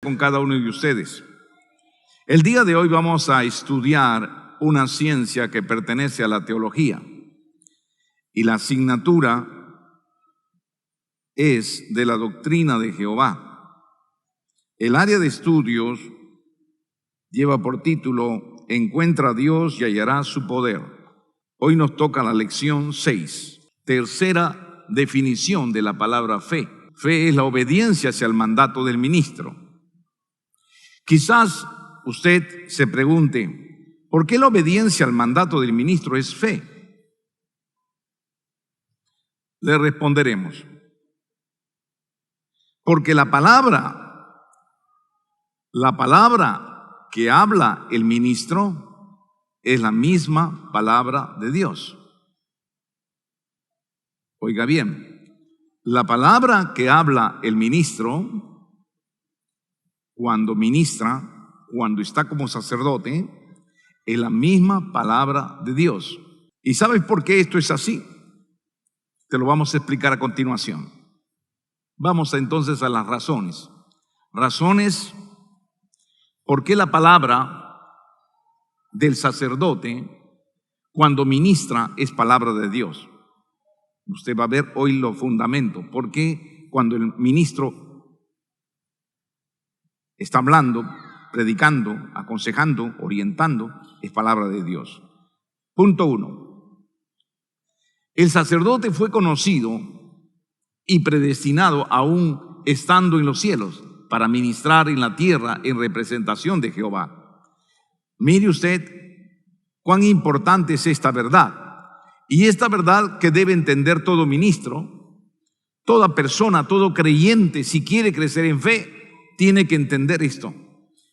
con cada uno de ustedes. El día de hoy vamos a estudiar una ciencia que pertenece a la teología y la asignatura es de la doctrina de Jehová. El área de estudios lleva por título Encuentra a Dios y hallará su poder. Hoy nos toca la lección 6, tercera definición de la palabra fe. Fe es la obediencia hacia el mandato del ministro. Quizás usted se pregunte, ¿por qué la obediencia al mandato del ministro es fe? Le responderemos. Porque la palabra que habla el ministro es la misma palabra de Dios. Oiga bien, la palabra que habla el ministro cuando ministra, cuando está como sacerdote, es la misma palabra de Dios. ¿Y sabes por qué esto es así? Te lo vamos a explicar a continuación. Vamos entonces a las razones. Razones por qué la palabra del sacerdote cuando ministra es palabra de Dios. Usted va a ver hoy los fundamentos. ¿Por qué cuando el ministro está hablando, predicando, aconsejando, orientando, es palabra de Dios? Punto 1. El sacerdote fue conocido y predestinado aún estando en los cielos para ministrar en la tierra en representación de Jehová. Mire usted cuán importante es esta verdad. Y esta verdad que debe entender todo ministro, toda persona, todo creyente, si quiere crecer en fe, tiene que entender esto,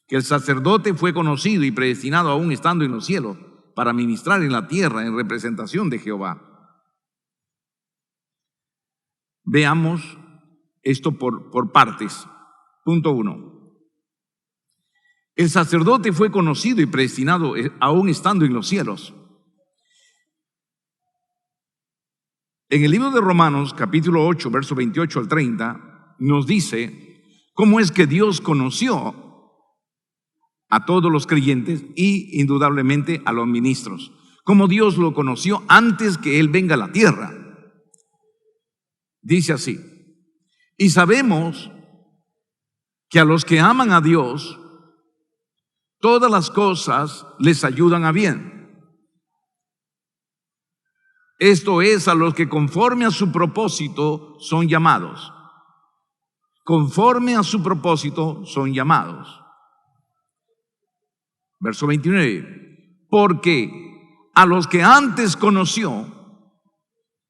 que el sacerdote fue conocido y predestinado aún estando en los cielos para ministrar en la tierra en representación de Jehová. Veamos esto por partes. Punto 1. El sacerdote fue conocido y predestinado aún estando en los cielos. En el libro de Romanos, capítulo 8, verso 28 al 30, nos dice cómo es que Dios conoció a todos los creyentes y indudablemente a los ministros. Cómo Dios lo conoció antes que Él venga a la tierra. Dice así: y sabemos que a los que aman a Dios, todas las cosas les ayudan a bien. Esto es, a los que conforme a su propósito son llamados. Conforme a su propósito son llamados. Verso 29. Porque a los que antes conoció,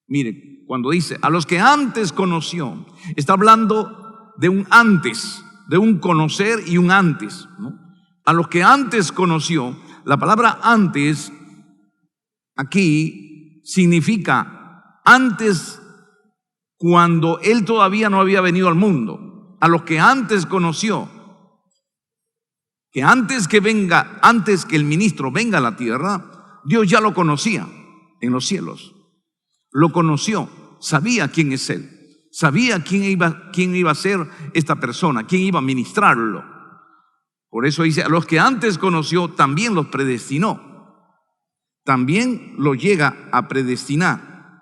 mire, cuando dice a los que antes conoció, está hablando de un antes, de un conocer y un antes, ¿no? A los que antes conoció, la palabra antes aquí significa antes, cuando Él todavía no había venido al mundo. A los que antes conoció, que antes que el ministro venga a la tierra, Dios ya lo conocía en los cielos. Lo conoció, sabía quién es Él, sabía quién iba a ser esta persona, quién iba a ministrarlo. Por eso dice, a los que antes conoció también los predestinó. También lo llega a predestinar.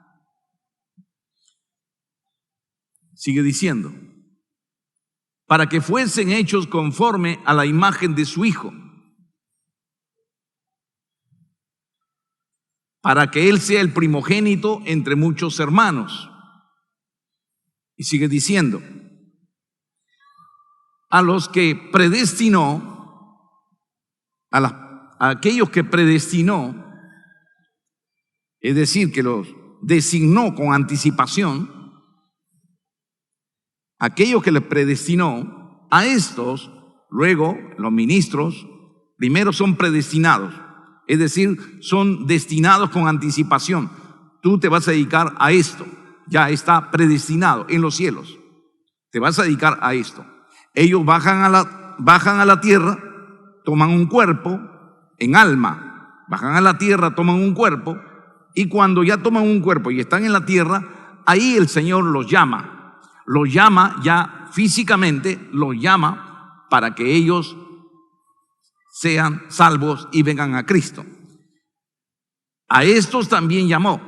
Sigue diciendo, para que fuesen hechos conforme a la imagen de su Hijo, para que Él sea el primogénito entre muchos hermanos. Y sigue diciendo, a los que predestinó, a aquellos que predestinó, es decir, que los designó con anticipación, aquellos que les predestinó, a estos, luego los ministros, primero son predestinados, es decir, son destinados con anticipación. Tú te vas a dedicar a esto, ya está predestinado en los cielos, te vas a dedicar a esto. Ellos bajan a la tierra, toman un cuerpo en alma, bajan a la tierra, toman un cuerpo, y cuando ya toman un cuerpo y están en la tierra, ahí el Señor los llama ya físicamente, los llama para que ellos sean salvos y vengan a Cristo. A estos también llamó,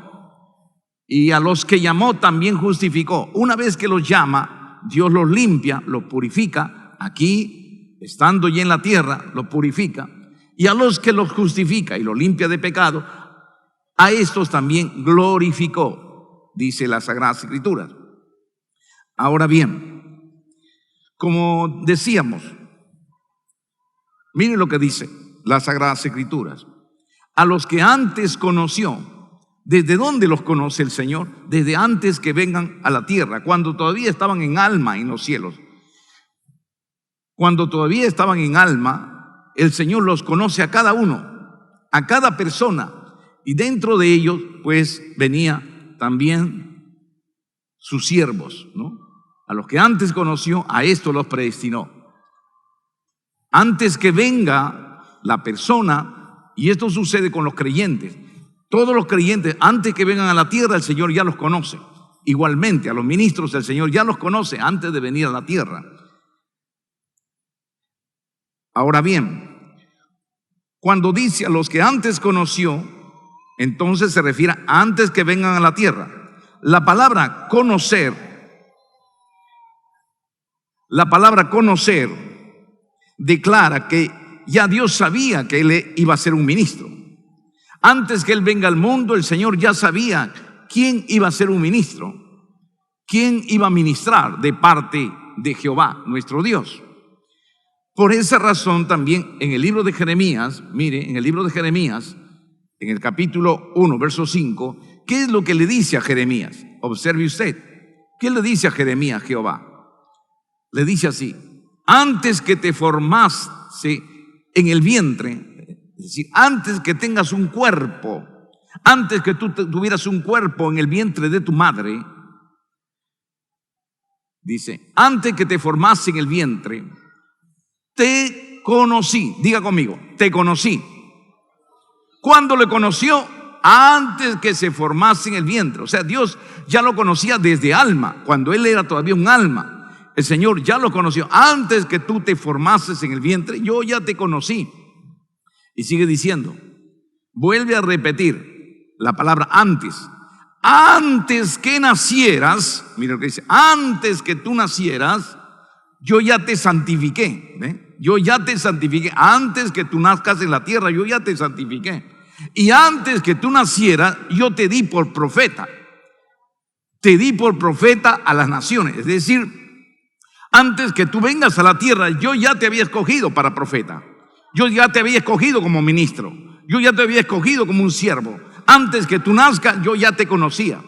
y a los que llamó también justificó. Una vez que los llama, Dios los limpia, los purifica, aquí, estando ya en la tierra, los purifica, y a los que los justifica y los limpia de pecado, a estos también glorificó, dice las Sagradas Escrituras. Ahora bien, como decíamos, miren lo que dice las Sagradas Escrituras. A los que antes conoció, ¿desde dónde los conoce el Señor? Desde antes que vengan a la tierra, cuando todavía estaban en alma en los cielos. Cuando todavía estaban en alma, el Señor los conoce a cada uno, a cada persona, y dentro de ellos pues venía también sus siervos, ¿no? A los que antes conoció, a esto los predestinó. Antes que venga la persona, y esto sucede con los creyentes, todos los creyentes, antes que vengan a la tierra, el Señor ya los conoce. Igualmente, a los ministros el Señor ya los conoce antes de venir a la tierra. Ahora bien, cuando dice a los que antes conoció, entonces se refiere a antes que vengan a la tierra. La palabra conocer declara que ya Dios sabía que Él iba a ser un ministro. Antes que Él venga al mundo, el Señor ya sabía quién iba a ser un ministro, quién iba a ministrar de parte de Jehová, nuestro Dios. Por esa razón también en el libro de Jeremías, mire, en el libro de Jeremías, en el capítulo 1, verso 5, ¿qué es lo que le dice a Jeremías? Observe usted, ¿qué le dice a Jeremías Jehová? Le dice así: antes que te formase en el vientre, es decir, antes que tengas un cuerpo, antes que tú tuvieras un cuerpo en el vientre de tu madre, dice, antes que te formase en el vientre, te conocí. Diga conmigo, te conocí. ¿Cuándo le conoció? Antes que se formase en el vientre. O sea, Dios ya lo conocía desde alma, cuando Él era todavía un alma. El Señor ya lo conoció. Antes que tú te formases en el vientre, yo ya te conocí. Y sigue diciendo, vuelve a repetir la palabra antes. Antes que nacieras, mira lo que dice, antes que tú nacieras, yo ya te santifiqué. ¿Ve? Yo ya te santifiqué. Antes que tú nazcas en la tierra, yo ya te santifiqué. Y antes que tú nacieras, yo te di por profeta. Te di por profeta a las naciones. Es decir, antes que tú vengas a la tierra, yo ya te había escogido para profeta. Yo ya te había escogido como ministro. Yo ya te había escogido como un siervo. Antes que tú nazcas, yo ya te conocía.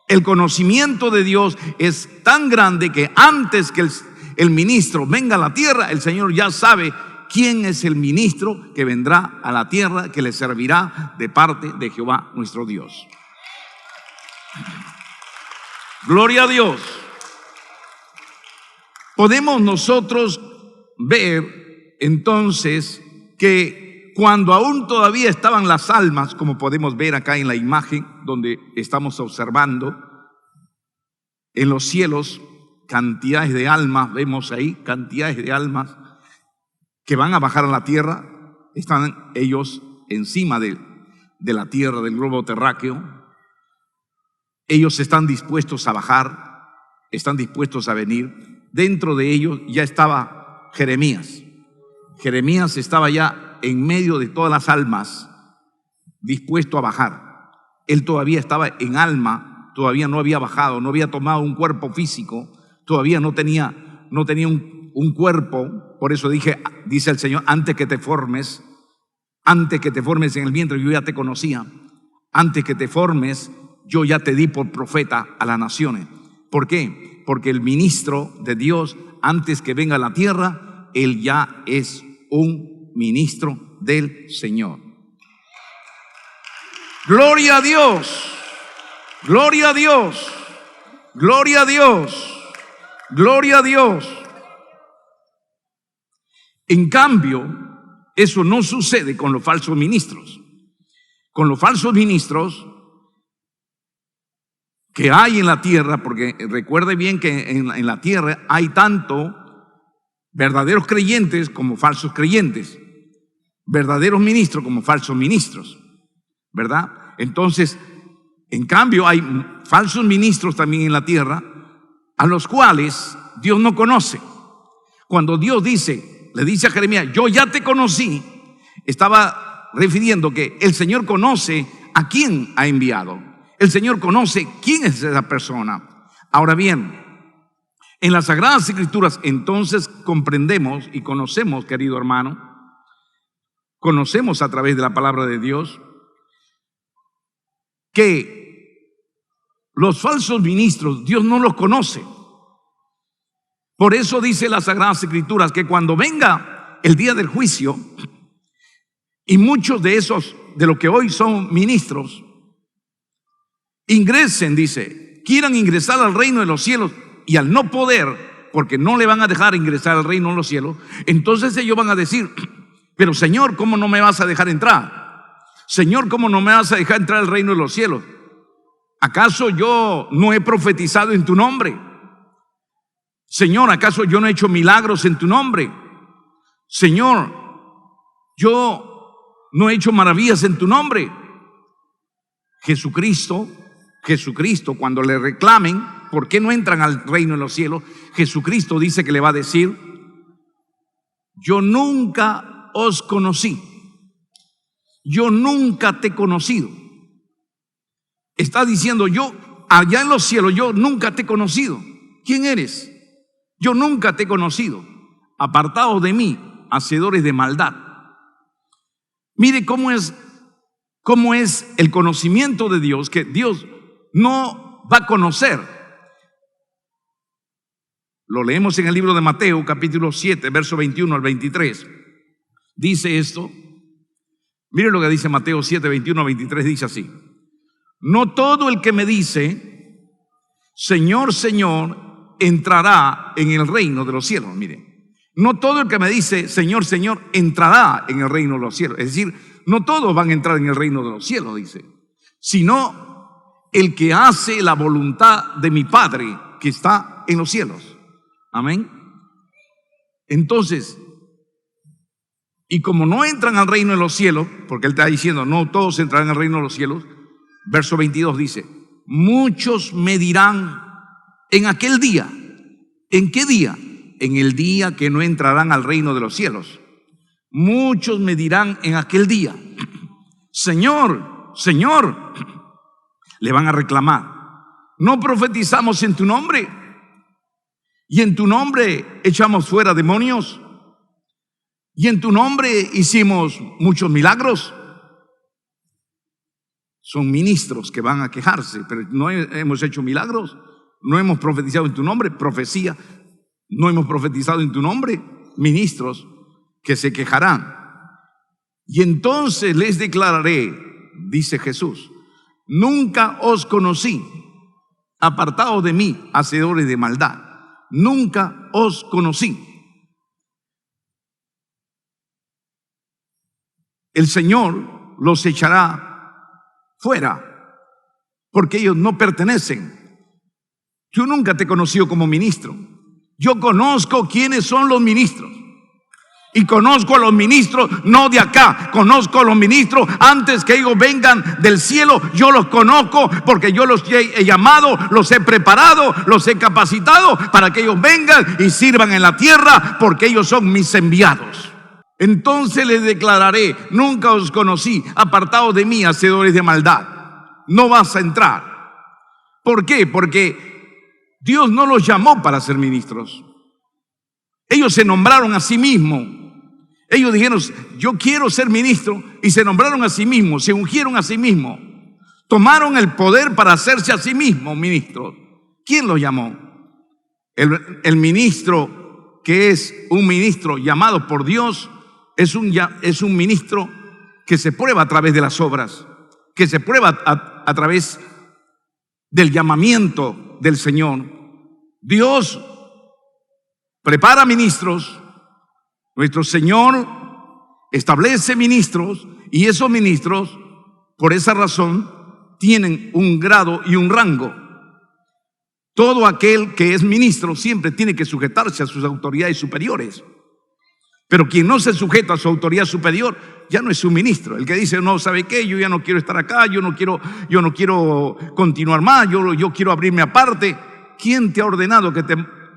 El conocimiento de Dios es tan grande que antes que el ministro venga a la tierra, el Señor ya sabe quién es el ministro que vendrá a la tierra, que le servirá de parte de Jehová nuestro Dios. Gloria a Dios. Podemos nosotros ver entonces que cuando aún todavía estaban las almas, como podemos ver acá en la imagen donde estamos observando, en los cielos, cantidades de almas, vemos ahí cantidades de almas que van a bajar a la tierra, están ellos encima de la tierra, del globo terráqueo. Ellos están dispuestos a bajar, están dispuestos a venir. Dentro de ellos ya estaba Jeremías. Jeremías estaba ya en medio de todas las almas, dispuesto a bajar. Él todavía estaba en alma, todavía no había bajado, no había tomado un cuerpo físico, todavía no tenía un cuerpo. Por eso dice el Señor, antes que te formes en el vientre, yo ya te conocía. Antes que te formes, yo ya te di por profeta a las naciones. ¿Por qué? Porque el ministro de Dios, antes que venga a la tierra, él ya es un ministro del Señor. Gloria a Dios, gloria a Dios, gloria a Dios, gloria a Dios. En cambio, eso no sucede con los falsos ministros. Con los falsos ministros que hay en la tierra, porque recuerde bien que en la tierra hay tanto verdaderos creyentes como falsos creyentes, verdaderos ministros como falsos ministros, ¿verdad? Entonces, en cambio, hay falsos ministros también en la tierra a los cuales Dios no conoce. Cuando Dios le dice a Jeremías, yo ya te conocí, estaba refiriendo que el Señor conoce a quién ha enviado. El Señor conoce quién es esa persona. Ahora bien, en las Sagradas Escrituras entonces comprendemos y conocemos, querido hermano, conocemos a través de la palabra de Dios que los falsos ministros Dios no los conoce. Por eso dice las Sagradas Escrituras que cuando venga el día del juicio y muchos de esos, de los que hoy son ministros, ingresen, dice, quieran ingresar al reino de los cielos y al no poder, porque no le van a dejar ingresar al reino de los cielos, entonces ellos van a decir, pero Señor, ¿cómo no me vas a dejar entrar? Señor, ¿cómo no me vas a dejar entrar al reino de los cielos? ¿Acaso yo no he profetizado en tu nombre? Señor, ¿acaso yo no he hecho milagros en tu nombre? Señor, yo no he hecho maravillas en tu nombre. Jesucristo, cuando le reclamen por qué no entran al reino de los cielos, Jesucristo dice que le va a decir, yo nunca os conocí. Yo nunca te he conocido. Está diciendo, yo allá en los cielos, yo nunca te he conocido. ¿Quién eres? Yo nunca te he conocido. Apartados de mí, hacedores de maldad. Mire cómo es el conocimiento de Dios, que Dios no va a conocer. Lo leemos en el libro de Mateo, capítulo 7, verso 21 al 23. Dice esto. Mire lo que dice Mateo 7, 21 al 23, dice así. No todo el que me dice, Señor, Señor, entrará en el reino de los cielos. Mire, no todo el que me dice, Señor, Señor, entrará en el reino de los cielos. Es decir, no todos van a entrar en el reino de los cielos, dice, sino el que hace la voluntad de mi Padre que está en los cielos. Amén. Entonces, y como no entran al reino de los cielos, porque él está diciendo, no todos entrarán al reino de los cielos, verso 22 dice, muchos me dirán en aquel día. ¿En qué día? En el día que no entrarán al reino de los cielos. Muchos me dirán en aquel día, Señor, Señor, le van a reclamar, ¿no profetizamos en tu nombre? ¿Y en tu nombre echamos fuera demonios? ¿Y en tu nombre hicimos muchos milagros? Son ministros que van a quejarse, pero no hemos hecho milagros, no hemos profetizado en tu nombre, profecía, no hemos profetizado en tu nombre, ministros que se quejarán. Y entonces les declararé, dice Jesús, nunca os conocí, apartados de mí, hacedores de maldad, nunca os conocí. El Señor los echará fuera, porque ellos no pertenecen. Yo nunca te he conocido como ministro. Yo conozco quiénes son los ministros. Y conozco a los ministros no de acá, conozco a los ministros antes que ellos vengan del cielo. Yo los conozco porque yo los he llamado, los he preparado, los he capacitado para que ellos vengan y sirvan en la tierra, porque ellos son mis enviados. Entonces les declararé, nunca os conocí, apartados de mí, hacedores de maldad. No vas a entrar. ¿Por qué? Porque Dios no los llamó para ser ministros. Ellos se nombraron a sí mismos. Ellos dijeron, yo quiero ser ministro, y se nombraron a sí mismos, se ungieron a sí mismos. Tomaron el poder para hacerse a sí mismos ministros. ¿Quién los llamó? El ministro, que es un ministro llamado por Dios, es un ministro que se prueba a través de las obras, que se prueba a través del llamamiento del Señor. Dios prepara ministros, nuestro Señor establece ministros, y esos ministros, por esa razón, tienen un grado y un rango. Todo aquel que es ministro siempre tiene que sujetarse a sus autoridades superiores. Pero quien no se sujeta a su autoridad superior ya no es su ministro. El que dice, no, ¿sabe qué? Yo ya no quiero estar acá, yo no quiero continuar más, yo quiero abrirme aparte. ¿Quién te ha ordenado que te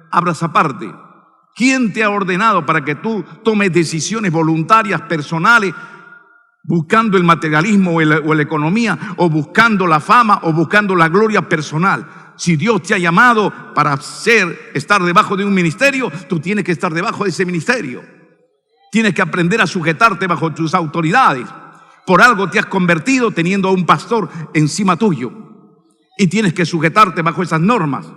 abras aparte? ¿Quién te ha ordenado para que tú tomes decisiones voluntarias, personales, buscando el materialismo o la economía, o buscando la fama, o buscando la gloria personal? Si Dios te ha llamado para estar debajo de un ministerio, tú tienes que estar debajo de ese ministerio. Tienes que aprender a sujetarte bajo tus autoridades. Por algo te has convertido teniendo a un pastor encima tuyo. Y tienes que sujetarte bajo esas normas.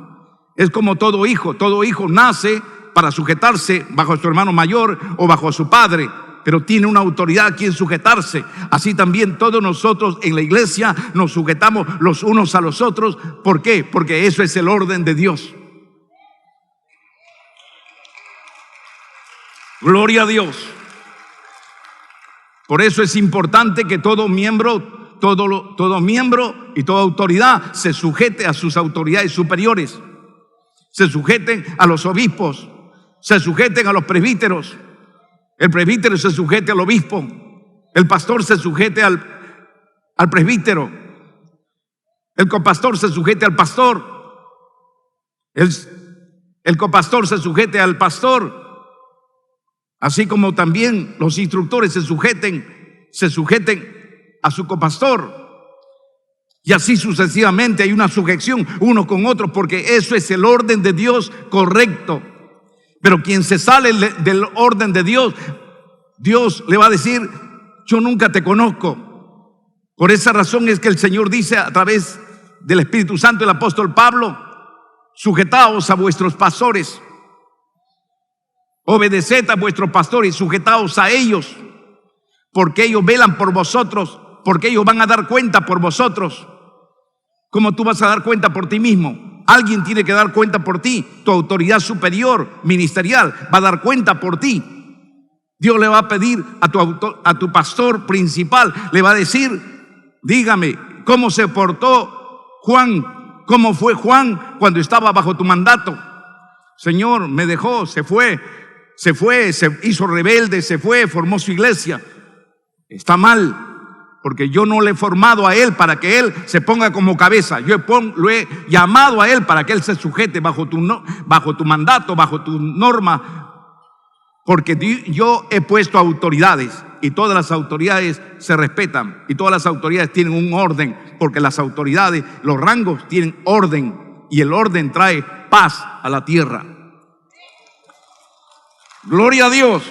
Es como todo hijo nace para sujetarse bajo su hermano mayor o bajo su padre, pero tiene una autoridad a quien sujetarse. Así también todos nosotros en la iglesia nos sujetamos los unos a los otros. ¿Por qué? Porque eso es el orden de Dios. Gloria a Dios. Por eso es importante que todo miembro y toda autoridad se sujete a sus autoridades superiores, se sujeten a los obispos, se sujeten a los presbíteros, el presbítero se sujete al obispo, el pastor se sujete al presbítero, el copastor se sujete al pastor, el copastor se sujete al pastor. Así como también los instructores se sujeten a su copastor. Y así sucesivamente hay una sujeción unos con otros, porque eso es el orden de Dios correcto. Pero quien se sale del orden de Dios, Dios le va a decir, yo nunca te conozco. Por esa razón es que el Señor dice a través del Espíritu Santo, el apóstol Pablo, sujetaos a vuestros pastores. Obedeced a vuestros pastores, sujetaos a ellos, porque ellos velan por vosotros, porque ellos van a dar cuenta por vosotros. ¿Cómo tú vas a dar cuenta por ti mismo? Alguien tiene que dar cuenta por ti. Tu autoridad superior, ministerial, va a dar cuenta por ti. Dios le va a pedir a tu pastor principal, le va a decir, dígame, ¿cómo se portó Juan? ¿Cómo fue Juan cuando estaba bajo tu mandato? Señor, me dejó, se hizo rebelde, formó su iglesia. Está mal, porque yo no le he formado a él para que él se ponga como cabeza. Yo lo he llamado a él para que él se sujete bajo tu mandato, bajo tu norma. Porque yo he puesto autoridades y todas las autoridades se respetan y todas las autoridades tienen un orden, porque las autoridades, los rangos tienen orden y el orden trae paz a la tierra. Gloria a Dios.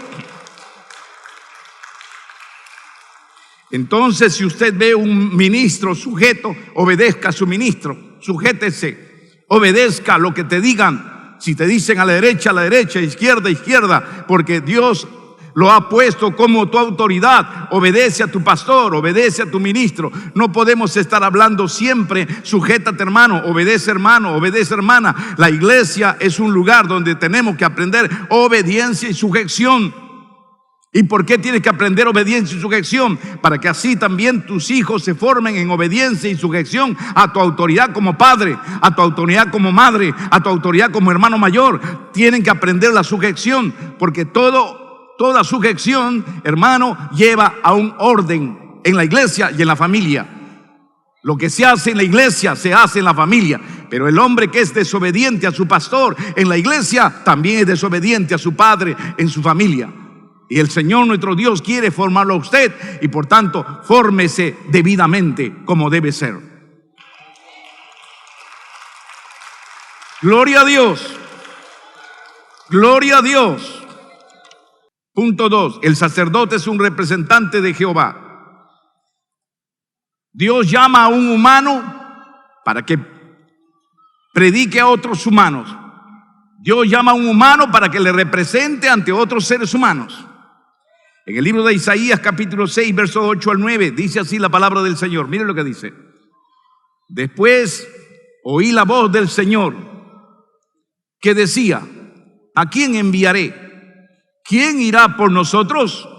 Entonces, si usted ve un ministro sujeto, obedezca a su ministro, sujétese, obedezca lo que te digan. Si te dicen a la derecha, izquierda, porque Dios lo ha puesto como tu autoridad. Obedece a tu pastor, obedece a tu ministro. No podemos estar hablando siempre, sujétate hermano, obedece hermana. La iglesia es un lugar donde tenemos que aprender obediencia y sujeción. ¿Y por qué tienes que aprender obediencia y sujeción? Para que así también tus hijos se formen en obediencia y sujeción a tu autoridad como padre, a tu autoridad como madre, a tu autoridad como hermano mayor. Tienen que aprender la sujeción, porque toda sujeción, hermano, lleva a un orden en la iglesia y en la familia. Lo que se hace en la iglesia se hace en la familia, pero el hombre que es desobediente a su pastor en la iglesia también es desobediente a su padre en su familia. Y el Señor nuestro Dios quiere formarlo a usted y por tanto fórmese debidamente como debe ser. Gloria a Dios. Gloria a Dios. Punto 2. El sacerdote es un representante de Jehová. Dios llama a un humano para que predique a otros humanos. Dios llama a un humano para que le represente ante otros seres humanos. En el libro de Isaías capítulo 6 versos 8 al 9 dice así la palabra del Señor. Miren lo que dice. Después oí la voz del Señor que decía, ¿a quién enviaré? ¿Quién irá por nosotros?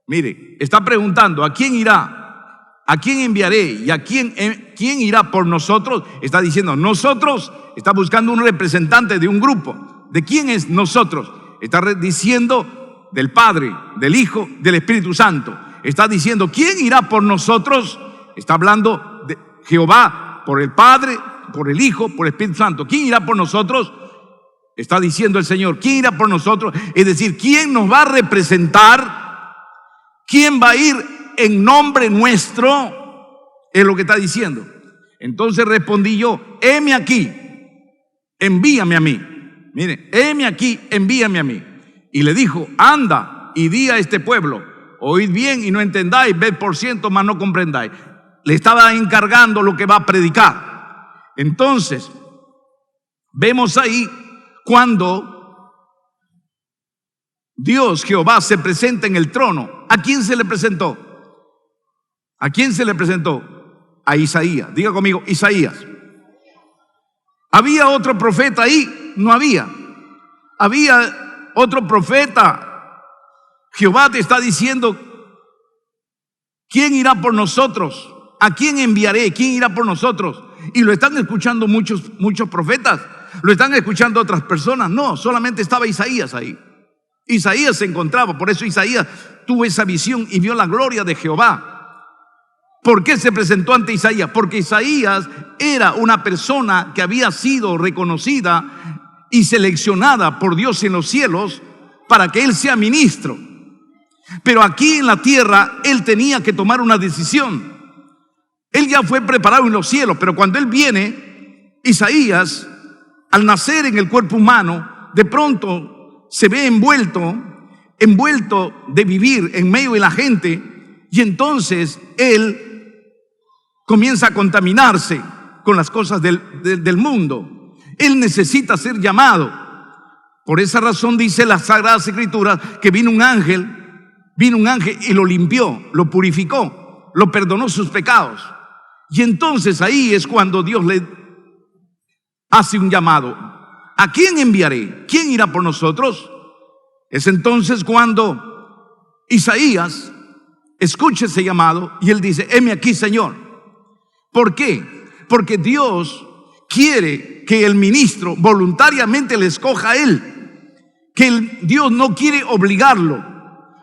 Mire, está preguntando, ¿a quién irá? ¿a quién enviaré? ¿Y a quién irá por nosotros? Está diciendo nosotros, está buscando un representante de un grupo. ¿De quién es nosotros? Está diciendo del Padre, del Hijo, del Espíritu Santo. Está diciendo, ¿quién irá por nosotros? Está hablando de Jehová, por el Padre, por el Hijo, por el Espíritu Santo. ¿Quién irá por nosotros? Está diciendo el Señor, ¿quién irá por nosotros? Es decir, ¿quién nos va a representar? ¿Quién va a ir en nombre nuestro? Es lo que está diciendo. Entonces respondí yo, heme aquí, envíame a mí. Mire, heme aquí, envíame a mí. Y le dijo, anda y di a este pueblo, oíd bien y no entendáis, ved por ciento, mas no comprendáis. Le estaba encargando lo que va a predicar. Entonces, vemos ahí cuando Dios, Jehová, se presenta en el trono. ¿A quién se le presentó? ¿A quién se le presentó? A Isaías. Diga conmigo, Isaías. ¿Había otro profeta ahí? No había. ¿Había otro profeta? Jehová te está diciendo, ¿quién irá por nosotros? ¿A quién enviaré? ¿Quién irá por nosotros? Y lo están escuchando muchos profetas. Lo están escuchando otras personas. No, solamente estaba Isaías ahí. Isaías se encontraba, por eso Isaías tuvo esa visión y vio la gloria de Jehová. ¿Por qué se presentó ante Isaías? Porque Isaías era una persona que había sido reconocida y seleccionada por Dios en los cielos para que él sea ministro. Pero aquí en la tierra él tenía que tomar una decisión. Él ya fue preparado en los cielos, pero cuando él viene, Isaías, al nacer en el cuerpo humano, de pronto se ve envuelto de vivir en medio de la gente, y entonces él comienza a contaminarse con las cosas del mundo. Él necesita ser llamado. Por esa razón dice las Sagradas Escrituras que vino un ángel y lo limpió, lo purificó, lo perdonó sus pecados. Y entonces ahí es cuando Dios le hace un llamado. ¿A quién enviaré? ¿Quién irá por nosotros? Es entonces cuando Isaías escucha ese llamado y él dice, heme aquí, Señor. ¿Por qué? Porque Dios quiere que el ministro voluntariamente le escoja a él. Dios no quiere obligarlo.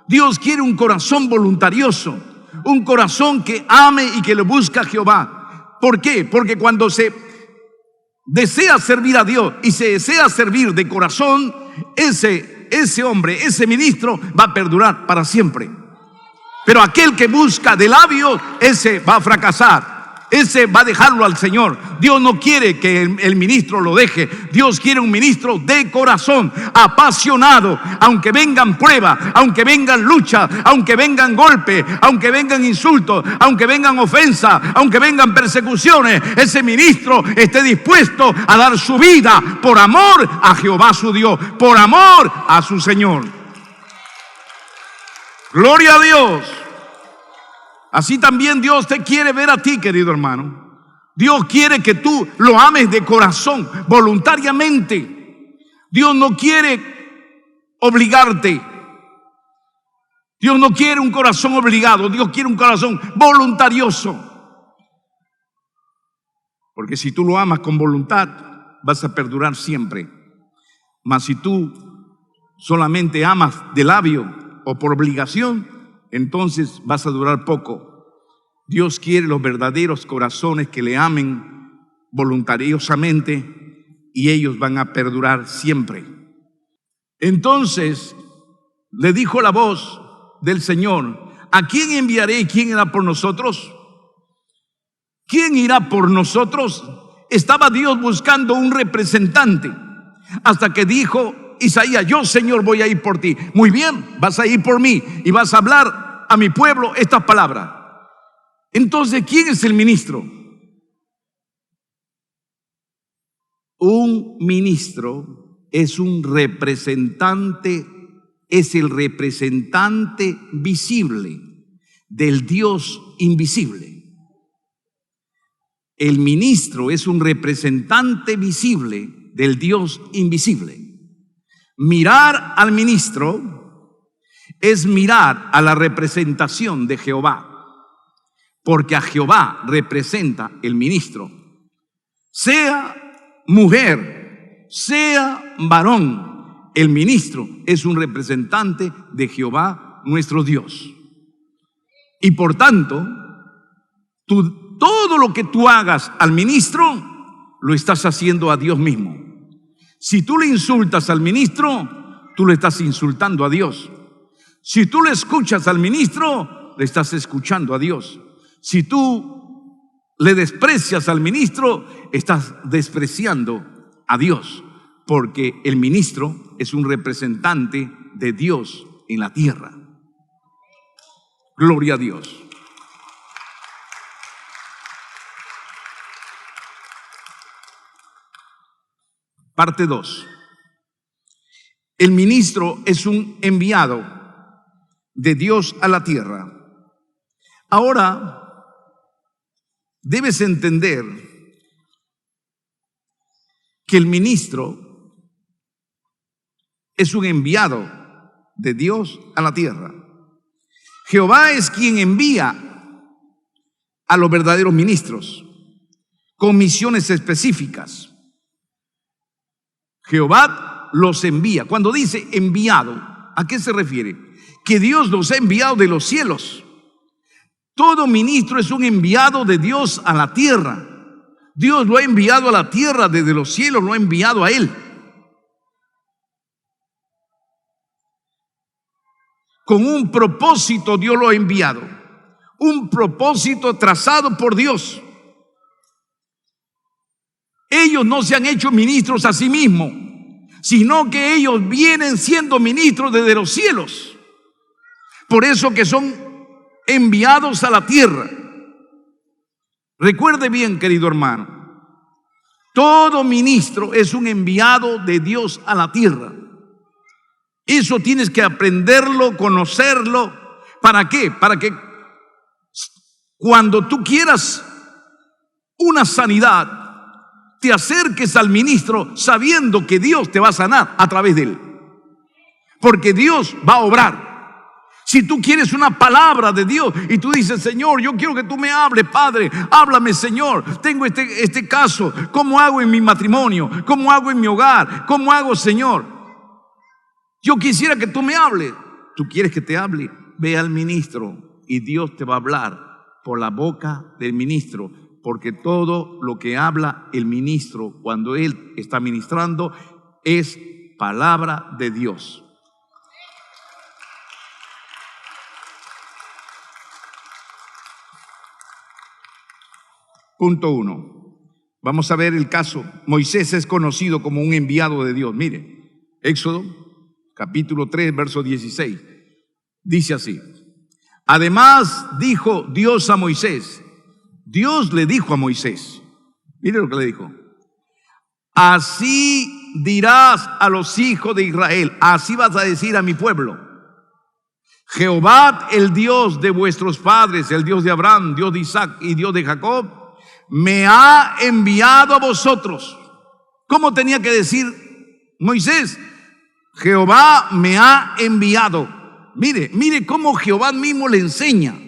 Dios quiere un corazón voluntarioso, un corazón que ame y que le busca a Jehová. ¿Por qué? Porque cuando se desea servir a Dios y se desea servir de corazón, ese hombre, ese ministro va a perdurar para siempre. Pero aquel que busca de labios, ese va a fracasar. Ese va a dejarlo al Señor. Dios no quiere que el ministro lo deje. Dios quiere un ministro de corazón, apasionado, aunque vengan pruebas, aunque vengan luchas, aunque vengan golpes, aunque vengan insultos, aunque vengan ofensas, aunque vengan persecuciones. Ese ministro esté dispuesto a dar su vida por amor a Jehová su Dios, por amor a su Señor. Gloria a Dios. Así también Dios te quiere ver a ti, querido hermano. Dios quiere que tú lo ames de corazón, voluntariamente. Dios no quiere obligarte. Dios no quiere un corazón obligado. Dios quiere un corazón voluntarioso. Porque si tú lo amas con voluntad, vas a perdurar siempre. Mas si tú solamente amas de labio o por obligación, entonces vas a durar poco. Dios quiere los verdaderos corazones que le amen voluntariosamente y ellos van a perdurar siempre. Entonces le dijo la voz del Señor, ¿a quién enviaré y quién irá por nosotros? ¿Quién irá por nosotros? Estaba Dios buscando un representante hasta que dijo Isaías, yo, Señor, voy a ir por ti. Muy bien, vas a ir por mí y vas a hablar a mi pueblo estas palabras. Entonces, ¿quién es el ministro? Un ministro es un representante, es el representante visible del Dios invisible. El ministro es un representante visible del Dios invisible. Mirar al ministro es mirar a la representación de Jehová. porque a Jehová representa el ministro. Sea mujer, sea varón, el ministro es un representante de Jehová nuestro Dios. Y por tanto, todo lo que tú hagas al ministro, lo estás haciendo a Dios mismo. Si tú le insultas al ministro, tú le estás insultando a Dios. Si tú le escuchas al ministro, le estás escuchando a Dios. Si tú le desprecias al ministro, estás despreciando a Dios, porque el ministro es un representante de Dios en la tierra. Gloria a Dios. Parte 2. El ministro es un enviado de Dios a la tierra. Ahora, debes entender que el ministro es un enviado de Dios a la tierra. Jehová es quien envía a los verdaderos ministros con misiones específicas. Jehová los envía. Cuando dice enviado, ¿a qué se refiere? Que Dios los ha enviado de los cielos. Todo ministro es un enviado de Dios a la tierra. Dios lo ha enviado a la tierra desde los cielos, lo ha enviado a él. Con un propósito Dios lo ha enviado. Un propósito trazado por Dios. Ellos no se han hecho ministros a sí mismos, sino que ellos vienen siendo ministros desde los cielos. Por eso que son enviados a la tierra. Recuerde bien, querido hermano, todo ministro es un enviado de Dios a la tierra. Eso tienes que aprenderlo, conocerlo. ¿Para qué? Para que cuando tú quieras una sanidad, te acerques al ministro sabiendo que Dios te va a sanar a través de él. Porque Dios va a obrar. Si tú quieres una palabra de Dios y tú dices, Señor, yo quiero que tú me hables, Padre, háblame, Señor, tengo este caso, ¿cómo hago en mi matrimonio? ¿Cómo hago en mi hogar? ¿Cómo hago, Señor? Yo quisiera que tú me hables. ¿Tú quieres que te hable? Ve al ministro y Dios te va a hablar por la boca del ministro. Porque todo lo que habla el ministro cuando él está ministrando es palabra de Dios. Punto 1. Vamos a ver el caso. Moisés es conocido como un enviado de Dios. Mire, Éxodo capítulo 3, verso 16. Dice así: además dijo Dios a Moisés. Dios le dijo a Moisés, mire lo que le dijo: así dirás a los hijos de Israel, así vas a decir a mi pueblo: Jehová, el Dios de vuestros padres, el Dios de Abraham, Dios de Isaac y Dios de Jacob, me ha enviado a vosotros. ¿Cómo tenía que decir Moisés? Jehová me ha enviado. Mire cómo Jehová mismo le enseña.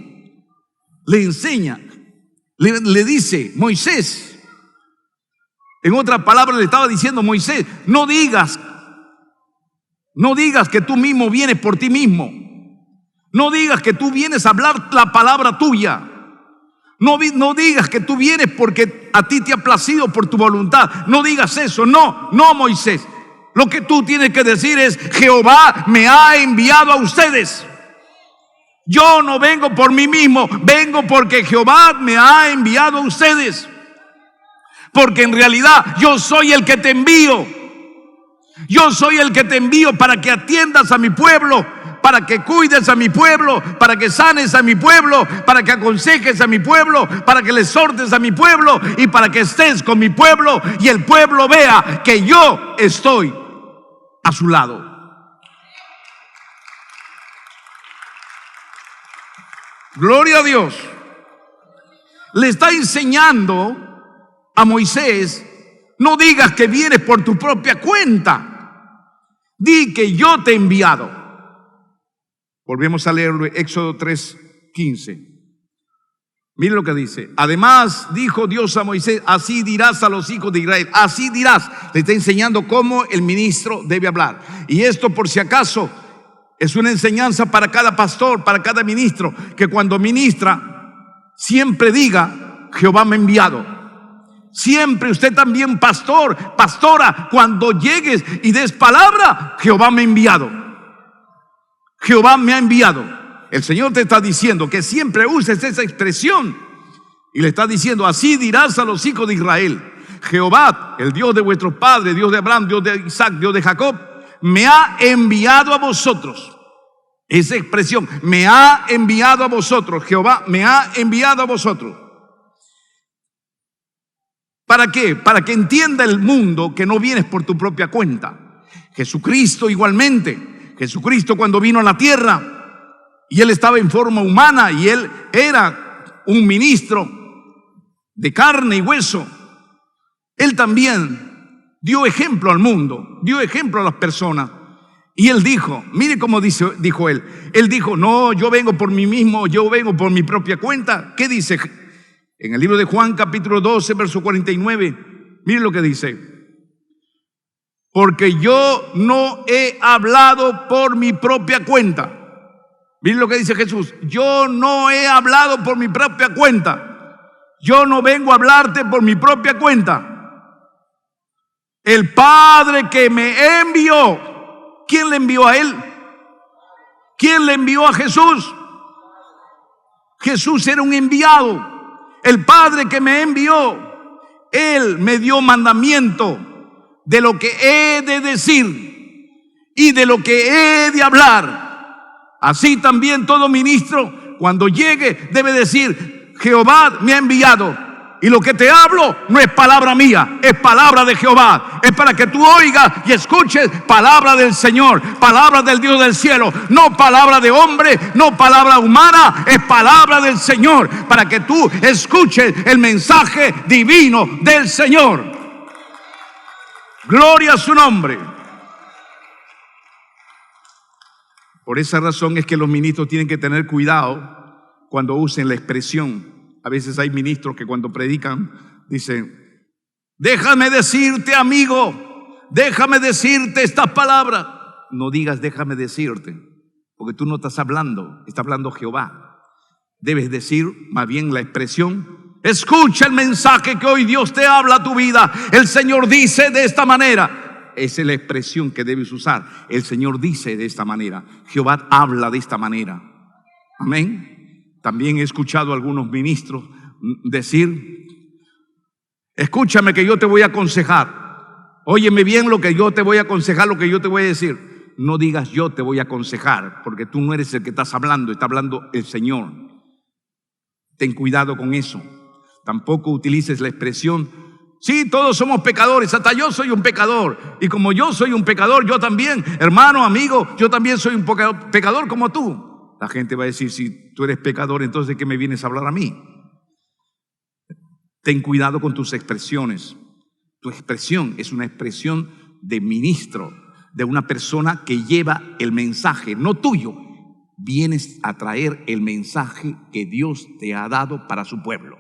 Le dice, Moisés, en otra palabra le estaba diciendo, Moisés, no digas que tú mismo vienes por ti mismo. No digas que tú vienes a hablar la palabra tuya. No digas que tú vienes porque a ti te ha placido por tu voluntad. No digas eso, no, Moisés. Lo que tú tienes que decir es: Jehová me ha enviado a ustedes. Yo no vengo por mí mismo, vengo porque Jehová me ha enviado a ustedes. Porque en realidad yo soy el que te envío. Yo soy el que te envío para que atiendas a mi pueblo, para que cuides a mi pueblo, para que sanes a mi pueblo, para que aconsejes a mi pueblo, para que le exhortes a mi pueblo y para que estés con mi pueblo y el pueblo vea que yo estoy a su lado. Gloria a Dios. Le está enseñando a Moisés: no digas que vienes por tu propia cuenta. Di que yo te he enviado. Volvemos a leerlo, Éxodo 3:15. Mire lo que dice. Además dijo Dios a Moisés, así dirás a los hijos de Israel, así dirás. Le está enseñando cómo el ministro debe hablar. Y esto, por si acaso, es una enseñanza para cada pastor, para cada ministro, que cuando ministra siempre diga, Jehová me ha enviado. Siempre usted también, pastor, pastora, cuando llegues y des palabra, Jehová me ha enviado. Jehová me ha enviado. El Señor te está diciendo que siempre uses esa expresión y le está diciendo, así dirás a los hijos de Israel, Jehová, el Dios de vuestros padres, Dios de Abraham, Dios de Isaac, Dios de Jacob, me ha enviado a vosotros. Esa expresión, me ha enviado a vosotros. Jehová me ha enviado a vosotros. ¿Para qué? Para que entienda el mundo que no vienes por tu propia cuenta. Jesucristo igualmente. Jesucristo cuando vino a la tierra y Él estaba en forma humana y Él era un ministro de carne y hueso, Él también dio ejemplo al mundo, dio ejemplo a las personas. Y Él dijo, mire cómo dijo Él. Él dijo, no, yo vengo por mí mismo, yo vengo por mi propia cuenta. ¿Qué dice? En el libro de Juan capítulo 12, verso 49, mire lo que dice. Porque yo no he hablado por mi propia cuenta. Mire lo que dice Jesús. Yo no he hablado por mi propia cuenta. Yo no vengo a hablarte por mi propia cuenta. El Padre que me envió. ¿Quién le envió a Él? ¿Quién le envió a Jesús? Jesús era un enviado. El Padre que me envió, Él me dio mandamiento de lo que he de decir y de lo que he de hablar. Así también todo ministro, cuando llegue, debe decir, Jehová me ha enviado. Y lo que te hablo no es palabra mía, es palabra de Jehová. Es para que tú oigas y escuches palabra del Señor, palabra del Dios del cielo. No palabra de hombre, no palabra humana, es palabra del Señor. Para que tú escuches el mensaje divino del Señor. Gloria a su nombre. Por esa razón es que los ministros tienen que tener cuidado cuando usen la expresión. A veces hay ministros que cuando predican dicen, déjame decirte, amigo, déjame decirte estas palabras. No digas déjame decirte, porque tú no estás hablando, está hablando Jehová. Debes decir más bien la expresión, escucha el mensaje que hoy Dios te habla a tu vida. El Señor dice de esta manera. Esa es la expresión que debes usar. El Señor dice de esta manera. Jehová habla de esta manera. Amén. También he escuchado a algunos ministros decir, escúchame que yo te voy a aconsejar. Óyeme bien lo que yo te voy a aconsejar, lo que yo te voy a decir. No digas yo te voy a aconsejar, porque tú no eres el que estás hablando, está hablando el Señor. Ten cuidado con eso. Tampoco utilices la expresión, sí, todos somos pecadores, hasta yo soy un pecador. Y como yo soy un pecador, yo también, hermano, amigo, yo también soy un pecador como tú. La gente va a decir, si tú eres pecador, entonces ¿de qué me vienes a hablar a mí? Ten cuidado con tus expresiones. Tu expresión es una expresión de ministro, de una persona que lleva el mensaje, no tuyo. Vienes a traer el mensaje que Dios te ha dado para su pueblo.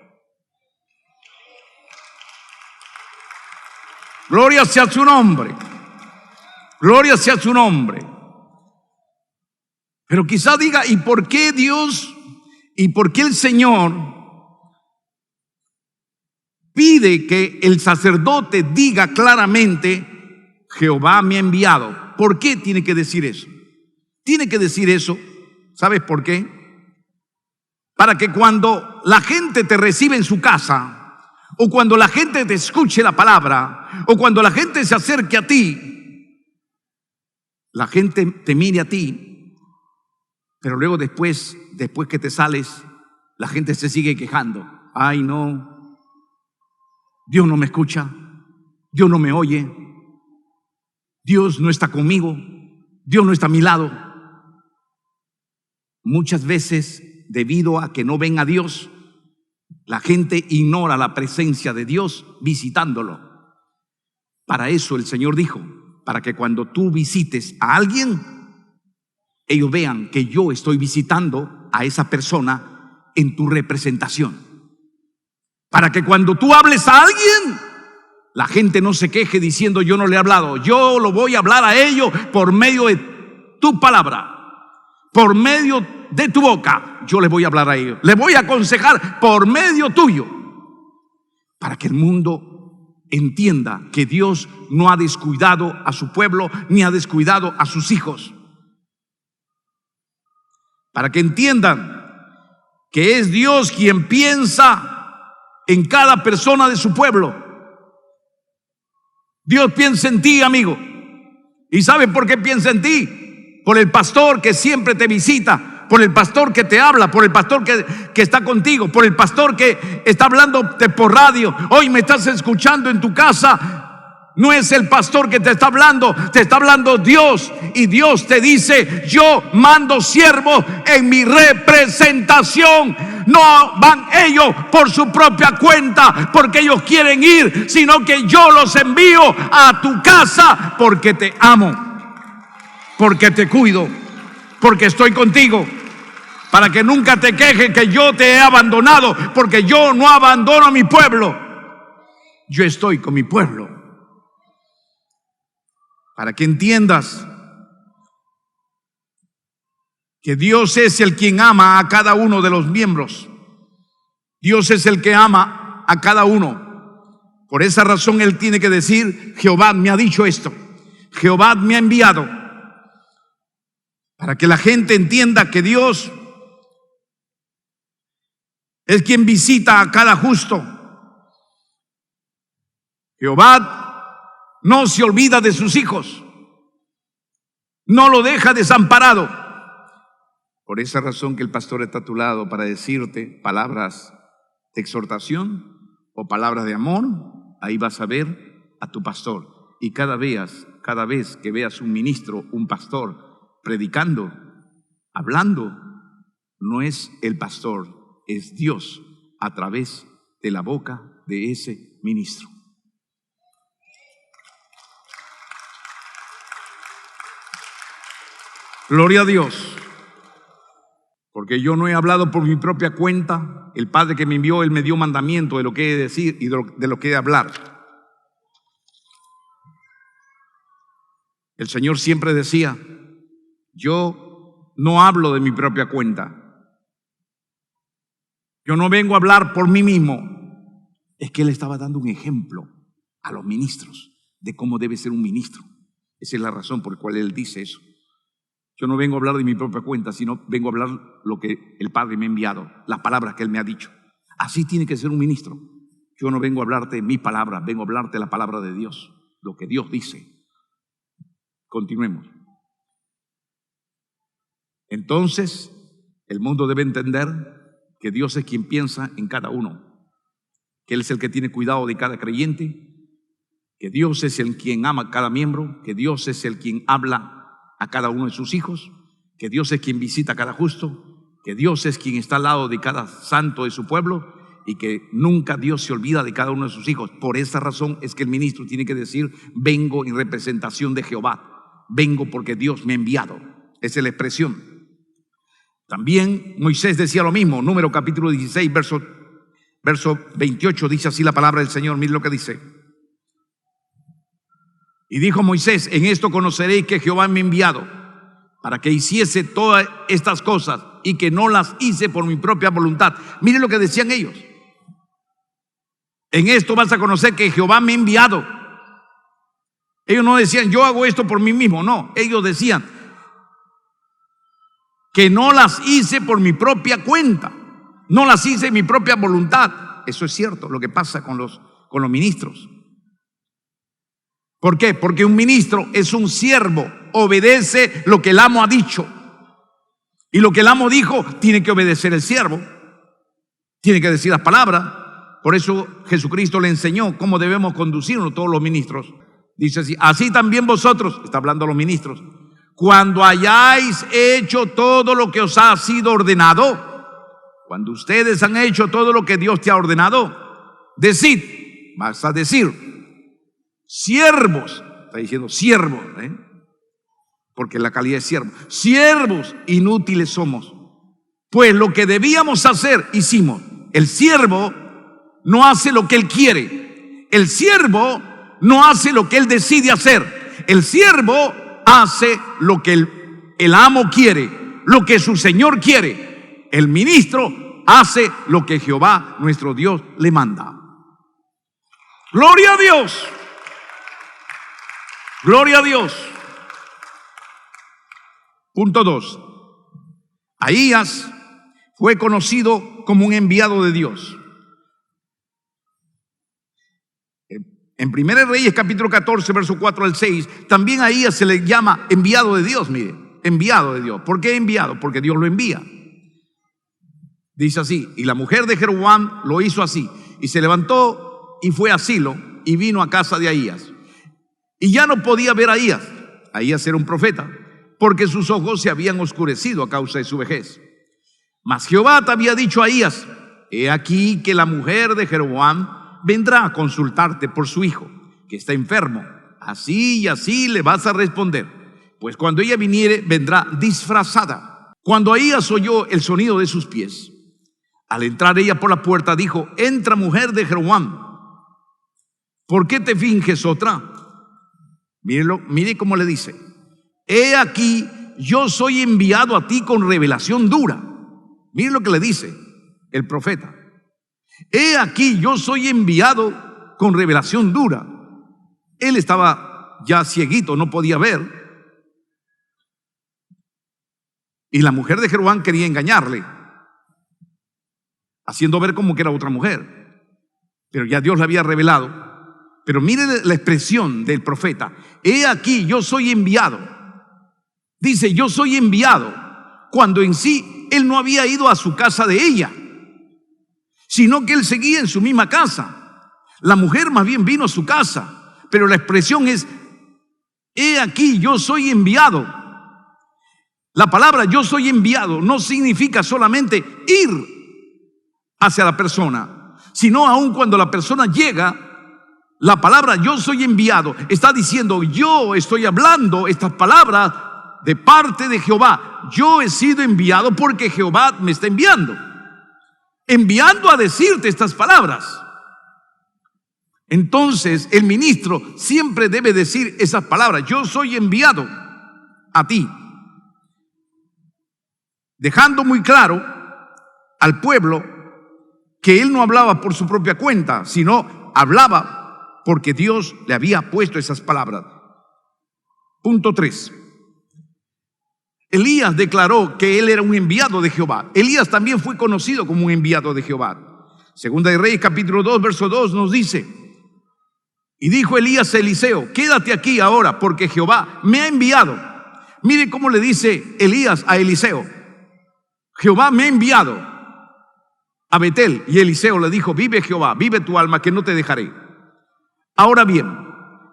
Gloria sea su nombre. Gloria sea su nombre. Pero quizá diga, ¿y por qué Dios y por qué el Señor pide que el sacerdote diga claramente, Jehová me ha enviado? ¿Por qué tiene que decir eso? Tiene que decir eso, ¿sabes por qué? Para que cuando la gente te recibe en su casa, o cuando la gente te escuche la palabra, o cuando la gente se acerque a ti, la gente te mire a ti, pero luego después que te sales, la gente se sigue quejando. Ay, no, Dios no me escucha, Dios no me oye, Dios no está conmigo, Dios no está a mi lado. Muchas veces, debido a que no ven a Dios, la gente ignora la presencia de Dios visitándolo. Para eso el Señor dijo, para que cuando tú visites a alguien, ellos vean que yo estoy visitando a esa persona en tu representación. Para que cuando tú hables a alguien, la gente no se queje diciendo yo no le he hablado. Yo lo voy a hablar a ellos por medio de tu palabra, por medio de tu boca. Yo les voy a hablar a ellos. Les voy a aconsejar por medio tuyo. Para que el mundo entienda que Dios no ha descuidado a su pueblo ni ha descuidado a sus hijos. Para que entiendan que es Dios quien piensa en cada persona de su pueblo. Dios piensa en ti, amigo. ¿Y sabe por qué piensa en ti? Por el pastor que siempre te visita, por el pastor que te habla, por el pastor que está contigo, por el pastor que está hablándote por radio. Hoy me estás escuchando en tu casa. No es el pastor que te está hablando Dios. Y Dios te dice: yo mando siervos en mi representación. No van ellos por su propia cuenta, porque ellos quieren ir, sino que yo los envío a tu casa porque te amo, porque te cuido, porque estoy contigo. Para que nunca te quejes que yo te he abandonado, porque yo no abandono a mi pueblo. Yo estoy con mi pueblo. Para que entiendas que Dios es el quien ama a cada uno de los miembros. Dios es el que ama a cada uno. Por esa razón Él tiene que decir: Jehová me ha dicho esto, Jehová me ha enviado. Para que la gente entienda que Dios es quien visita a cada justo. Jehová no se olvida de sus hijos, no lo deja desamparado. Por esa razón que el pastor está a tu lado para decirte palabras de exhortación o palabras de amor. Ahí vas a ver a tu pastor. Y cada vez que veas un ministro, un pastor predicando, hablando, no es el pastor, es Dios a través de la boca de ese ministro. Gloria a Dios. Porque yo no he hablado por mi propia cuenta. El Padre que me envió, Él me dio mandamiento de lo que he de decir y de lo que he de hablar. El Señor siempre decía: yo no hablo de mi propia cuenta. Yo no vengo a hablar por mí mismo. Es que Él estaba dando un ejemplo a los ministros de cómo debe ser un ministro. Esa es la razón por la cual Él dice eso. Yo no vengo a hablar de mi propia cuenta, sino vengo a hablar lo que el Padre me ha enviado, las palabras que Él me ha dicho. Así tiene que ser un ministro. Yo no vengo a hablarte de mi palabra, vengo a hablarte de la palabra de Dios, lo que Dios dice. Continuemos. Entonces, el mundo debe entender que Dios es quien piensa en cada uno, que Él es el que tiene cuidado de cada creyente, que Dios es el quien ama a cada miembro, que Dios es el quien habla a cada uno de sus hijos, que Dios es quien visita a cada justo, que Dios es quien está al lado de cada santo de su pueblo y que nunca Dios se olvida de cada uno de sus hijos. Por esa razón es que el ministro tiene que decir: vengo en representación de Jehová, vengo porque Dios me ha enviado. Esa es la expresión. También Moisés decía lo mismo. Número capítulo 16, verso 28, dice así la palabra del Señor. Mire lo que dice. Y dijo Moisés: en esto conoceréis que Jehová me ha enviado, para que hiciese todas estas cosas, y que no las hice por mi propia voluntad. Miren lo que decían ellos. En esto vas a conocer que Jehová me ha enviado. Ellos no decían: yo hago esto por mí mismo. No, ellos decían que no las hice por mi propia cuenta, no las hice en mi propia voluntad. Eso es cierto, lo que pasa con los ministros. ¿Por qué? Porque un ministro es un siervo, obedece lo que el amo ha dicho. Y lo que el amo dijo, tiene que obedecer el siervo, tiene que decir las palabras. Por eso Jesucristo le enseñó cómo debemos conducirnos todos los ministros. Dice así: así también vosotros, está hablando a los ministros, cuando hayáis hecho todo lo que os ha sido ordenado, cuando ustedes han hecho todo lo que Dios te ha ordenado, decid, vas a decir, siervos, está diciendo siervos, porque la calidad es siervo. Siervos inútiles somos, Pues lo que debíamos hacer, hicimos. El siervo no hace lo que él quiere. El siervo no hace lo que él decide hacer. El siervo hace lo que el amo quiere, lo que su señor quiere. El ministro hace lo que Jehová, nuestro Dios, le manda. Gloria a Dios. Gloria a Dios. Punto 2. Ahías fue conocido como un enviado de Dios. En 1 Reyes capítulo 14, verso 4 al 6, también a Ahías se le llama enviado de Dios. Mire, enviado de Dios. ¿Por qué enviado? Porque Dios lo envía. Dice así: y la mujer de Jeroboam lo hizo así, y se levantó y fue a Silo y vino a casa de Ahías. Y ya no podía ver a Ahías. Ahías era un profeta, porque sus ojos se habían oscurecido a causa de su vejez. Mas Jehová te había dicho a Ahías: he aquí que la mujer de Jeroboam vendrá a consultarte por su hijo, que está enfermo. Así y así le vas a responder, pues cuando ella viniere, vendrá disfrazada. Cuando Ahías oyó el sonido de sus pies, al entrar ella por la puerta, dijo: entra, mujer de Jeroboam, ¿por qué te finges otra? Mire cómo le dice: he aquí, yo soy enviado a ti con revelación dura. Mire lo que le dice el profeta: he aquí, yo soy enviado con revelación dura. Él estaba ya cieguito, no podía ver. Y la mujer de Jeroboam quería engañarle, haciendo ver como que era otra mujer. Pero ya Dios le había revelado. Pero mire la expresión del profeta: he aquí, yo soy enviado. Dice: yo soy enviado, cuando en sí él no había ido a su casa de ella, sino que él seguía en su misma casa. La mujer más bien vino a su casa, pero la expresión es: he aquí, yo soy enviado. La palabra yo soy enviado no significa solamente ir hacia la persona, sino aun cuando la persona llega, la palabra yo soy enviado está diciendo: yo estoy hablando estas palabras de parte de Jehová. Yo he sido enviado porque Jehová me está enviando a decirte estas palabras. Entonces el ministro siempre debe decir esas palabras: yo soy enviado a ti, dejando muy claro al pueblo que él no hablaba por su propia cuenta, sino hablaba porque Dios le había puesto esas palabras. Punto 3. Elías declaró que él era un enviado de Jehová. Elías también fue conocido como un enviado de Jehová. Segunda de Reyes capítulo 2, verso 2 nos dice: y dijo Elías a Eliseo: quédate aquí ahora, porque Jehová me ha enviado. Mire cómo le dice Elías a Eliseo: Jehová me ha enviado a Betel. Y Eliseo le dijo: vive Jehová, vive tu alma, que no te dejaré. Ahora bien,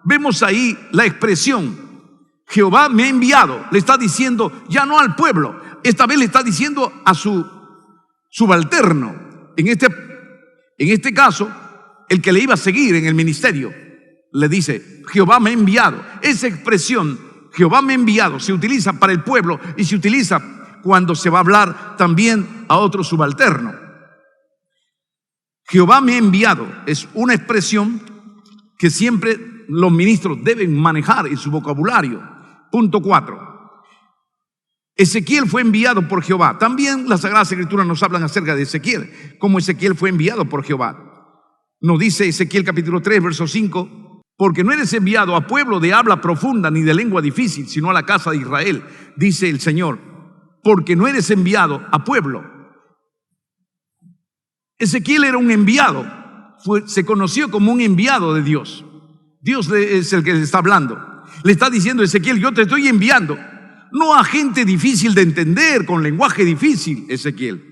vemos ahí la expresión Jehová me ha enviado. Le está diciendo ya no al pueblo, esta vez le está diciendo a su subalterno. En este caso, el que le iba a seguir en el ministerio, le dice: Jehová me ha enviado. Esa expresión, Jehová me ha enviado, se utiliza para el pueblo y se utiliza cuando se va a hablar también a otro subalterno. Jehová me ha enviado es una expresión que siempre los ministros deben manejar en su vocabulario. Punto 4. Ezequiel fue enviado por Jehová. También las Sagradas Escrituras nos hablan acerca de Ezequiel, como Ezequiel fue enviado por Jehová. Nos dice Ezequiel capítulo 3, verso 5: porque no eres enviado a pueblo de habla profunda ni de lengua difícil, sino a la casa de Israel, dice el Señor. Porque no eres enviado a pueblo. Ezequiel era un enviado, se conoció como un enviado de Dios. Dios es el que le está hablando. Le está diciendo: Ezequiel, yo te estoy enviando, no a gente difícil de entender, con lenguaje difícil, Ezequiel.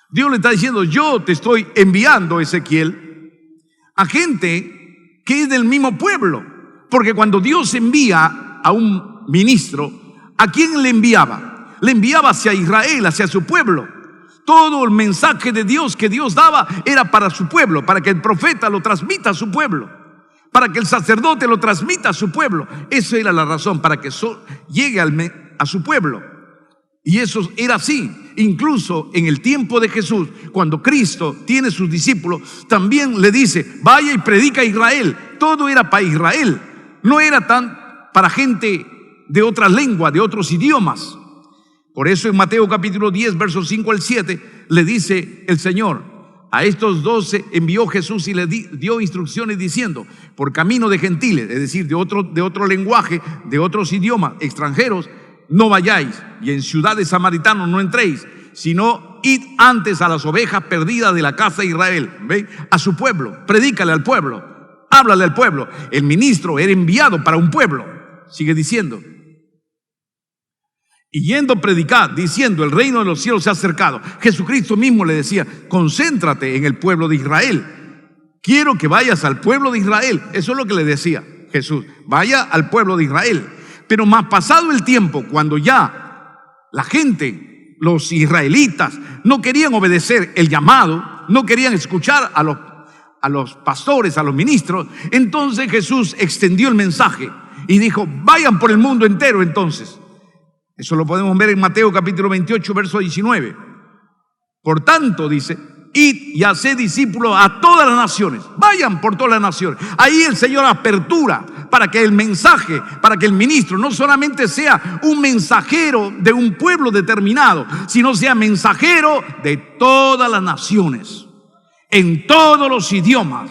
Dios le está diciendo: yo te estoy enviando, Ezequiel, a gente que es del mismo pueblo. Porque cuando Dios envía a un ministro, ¿a quién le enviaba? Le enviaba hacia Israel, hacia su pueblo. Todo el mensaje de Dios que Dios daba era para su pueblo, para que el profeta lo transmita a su pueblo, para que el sacerdote lo transmita a su pueblo. Esa era la razón, para que llegue a su pueblo. Y eso era así. Incluso en el tiempo de Jesús, cuando Cristo tiene sus discípulos, también le dice, vaya y predica a Israel. Todo era para Israel. No era tan para gente de otras lenguas, de otros idiomas. Por eso en Mateo capítulo 10, versos 5 al 7, le dice el Señor, a estos 12 envió Jesús y le dio instrucciones diciendo, por camino de gentiles, es decir, de otro lenguaje, de otros idiomas extranjeros, no vayáis, y en ciudades samaritanos no entréis, sino id antes a las ovejas perdidas de la casa de Israel. ¿Ve? A su pueblo, predícale al pueblo, háblale al pueblo. El ministro era enviado para un pueblo, sigue diciendo. Y yendo a predicar, diciendo, el reino de los cielos se ha acercado. Jesucristo mismo le decía, concéntrate en el pueblo de Israel. Quiero que vayas al pueblo de Israel. Eso es lo que le decía Jesús, vaya al pueblo de Israel. Pero más pasado el tiempo, cuando ya la gente, los israelitas, no querían obedecer el llamado, no querían escuchar a los pastores, a los ministros, entonces Jesús extendió el mensaje y dijo, vayan por el mundo entero entonces. Eso lo podemos ver en Mateo capítulo 28, verso 19. Por tanto, dice, id y haced discípulos a todas las naciones. Vayan por todas las naciones. Ahí el Señor apertura para que el mensaje, para que el ministro no solamente sea un mensajero de un pueblo determinado, sino sea mensajero de todas las naciones, en todos los idiomas,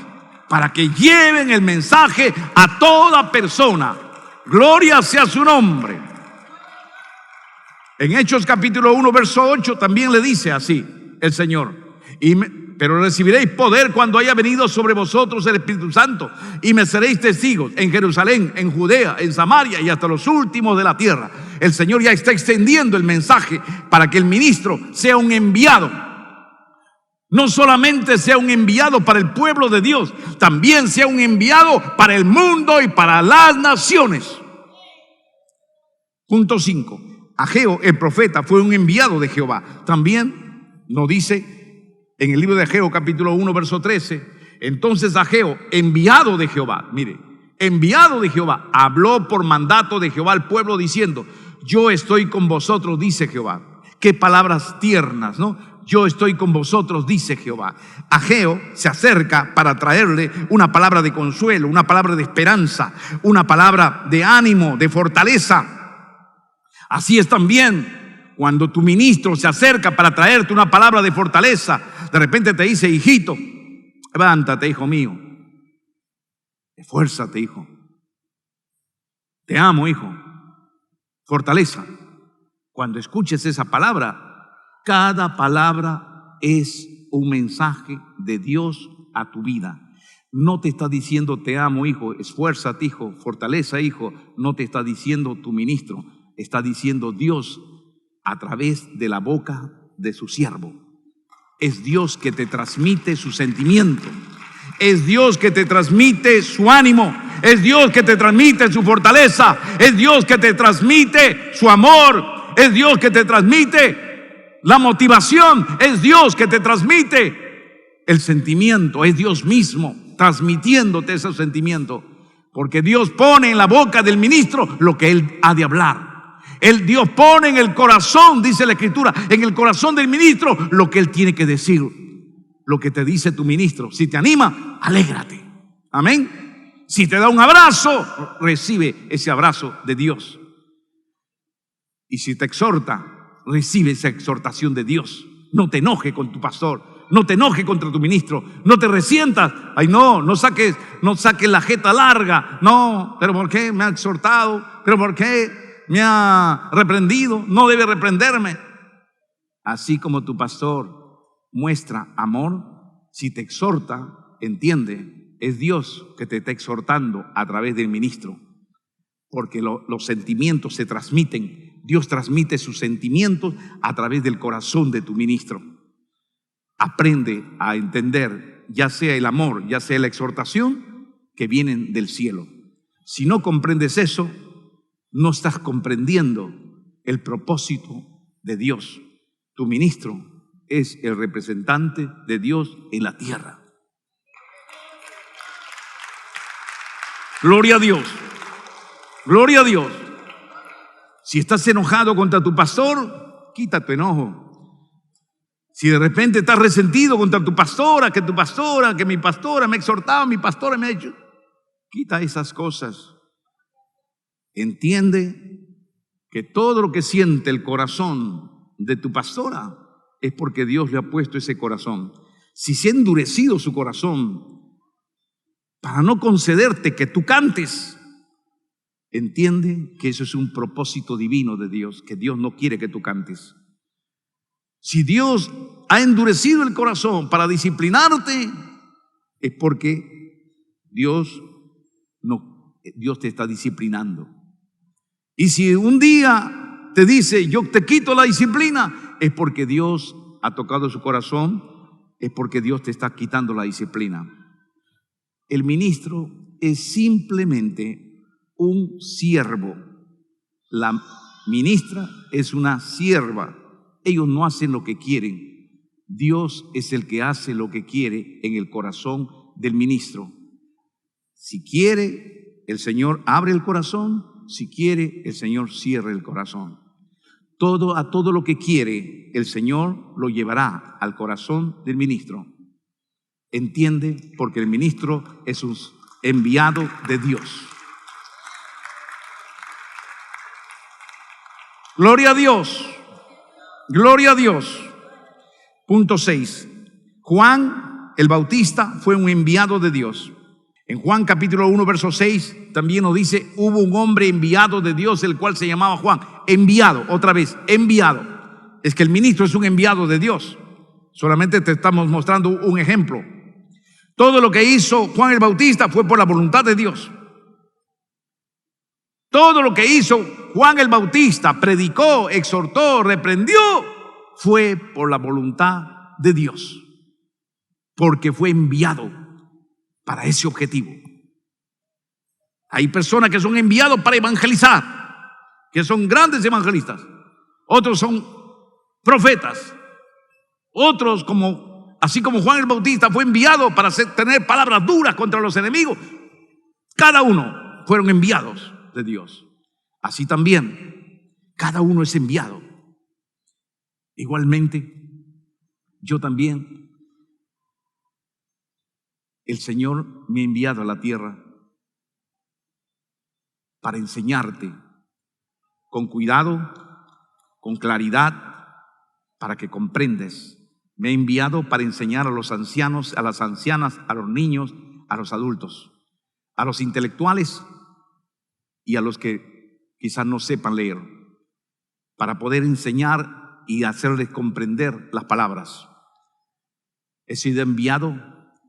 para que lleven el mensaje a toda persona. Gloria sea su nombre. En Hechos capítulo 1, verso 8 también le dice así el Señor, pero recibiréis poder cuando haya venido sobre vosotros el Espíritu Santo y me seréis testigos en Jerusalén, en Judea, en Samaria y hasta los últimos de la tierra. El Señor ya está extendiendo el mensaje para que el ministro sea un enviado. No solamente sea un enviado para el pueblo de Dios, también sea un enviado para el mundo y para las naciones. Punto 5. Ageo, el profeta, fue un enviado de Jehová. También nos dice en el libro de Ageo, capítulo 1, verso 13. Entonces Ageo, enviado de Jehová, mire, enviado de Jehová, habló por mandato de Jehová al pueblo diciendo, yo estoy con vosotros, dice Jehová. Qué palabras tiernas, ¿no? Yo estoy con vosotros, dice Jehová. Ageo se acerca para traerle una palabra de consuelo, una palabra de esperanza, una palabra de ánimo, de fortaleza. Así es también cuando tu ministro se acerca para traerte una palabra de fortaleza. De repente te dice, hijito, levántate, hijo mío. Esfuérzate, hijo. Te amo, hijo. Fortaleza. Cuando escuches esa palabra, cada palabra es un mensaje de Dios a tu vida. No te está diciendo te amo, hijo, esfuérzate, hijo, fortaleza, hijo. No te está diciendo tu ministro. Está diciendo Dios a través de la boca de su siervo. Es Dios que te transmite su sentimiento. Es Dios que te transmite su ánimo. Es Dios que te transmite su fortaleza. Es Dios que te transmite su amor. Es Dios que te transmite la motivación. Es Dios que te transmite el sentimiento. Es Dios mismo transmitiéndote ese sentimiento. Porque Dios pone en la boca del ministro lo que él ha de hablar. El Dios pone en el corazón, dice la Escritura, en el corazón del ministro lo que él tiene que decir, lo que te dice tu ministro. Si te anima, alégrate. Amén. Si te da un abrazo, recibe ese abrazo de Dios. Y si te exhorta, recibe esa exhortación de Dios. No te enojes con tu pastor, no te enojes contra tu ministro, no te resientas. Ay, no saques la jeta larga. No, pero ¿por qué me ha exhortado? ¿Pero por qué me ha reprendido? No debe reprenderme. Así como tu pastor muestra amor, si te exhorta, entiende, es Dios que te está exhortando a través del ministro, porque los sentimientos se transmiten. Dios transmite sus sentimientos a través del corazón de tu ministro. Aprende a entender, ya sea el amor, ya sea la exhortación, que vienen del cielo. Si no comprendes eso, no estás comprendiendo el propósito de Dios. Tu ministro es el representante de Dios en la tierra. Gloria a Dios. Gloria a Dios. Si estás enojado contra tu pastor, quita tu enojo. Si de repente estás resentido contra tu pastora, que mi pastora me ha exhortado, mi pastora me ha dicho, quita esas cosas. Entiende que todo lo que siente el corazón de tu pastora es porque Dios le ha puesto ese corazón. Si se ha endurecido su corazón para no concederte que tú cantes, entiende que eso es un propósito divino de Dios, que Dios no quiere que tú cantes. Si Dios ha endurecido el corazón para disciplinarte, es porque Dios te está disciplinando. Y si un día te dice, yo te quito la disciplina, es porque Dios ha tocado su corazón, es porque Dios te está quitando la disciplina. El ministro es simplemente un siervo. La ministra es una sierva. Ellos no hacen lo que quieren. Dios es el que hace lo que quiere en el corazón del ministro. Si quiere, el Señor abre el corazón. Si quiere, el Señor cierra el corazón. A todo lo que quiere, el Señor lo llevará al corazón del ministro. Entiende, porque el ministro es un enviado de Dios. Gloria a Dios. Gloria a Dios. Punto 6. Juan el Bautista fue un enviado de Dios. En Juan capítulo 1 verso 6 también nos dice, hubo un hombre enviado de Dios, el cual se llamaba Juan. Enviado, otra vez, enviado. Es que el ministro es un enviado de Dios. Solamente te estamos mostrando un ejemplo. Todo lo que hizo Juan el Bautista fue por la voluntad de Dios. Todo lo que hizo Juan el Bautista, predicó, exhortó, reprendió, fue por la voluntad de Dios. Porque fue enviado para ese objetivo. Hay personas que son enviados para evangelizar, que son grandes evangelistas. Otros son profetas. Otros, así como Juan el Bautista fue enviado para tener palabras duras contra los enemigos. Cada uno fueron enviados de Dios. Así también, cada uno es enviado. Igualmente, yo también, el Señor me ha enviado a la tierra para enseñarte con cuidado, con claridad, para que comprendes. Me ha enviado para enseñar a los ancianos, a las ancianas, a los niños, a los adultos, a los intelectuales y a los que quizás no sepan leer, para poder enseñar y hacerles comprender las palabras. He sido enviado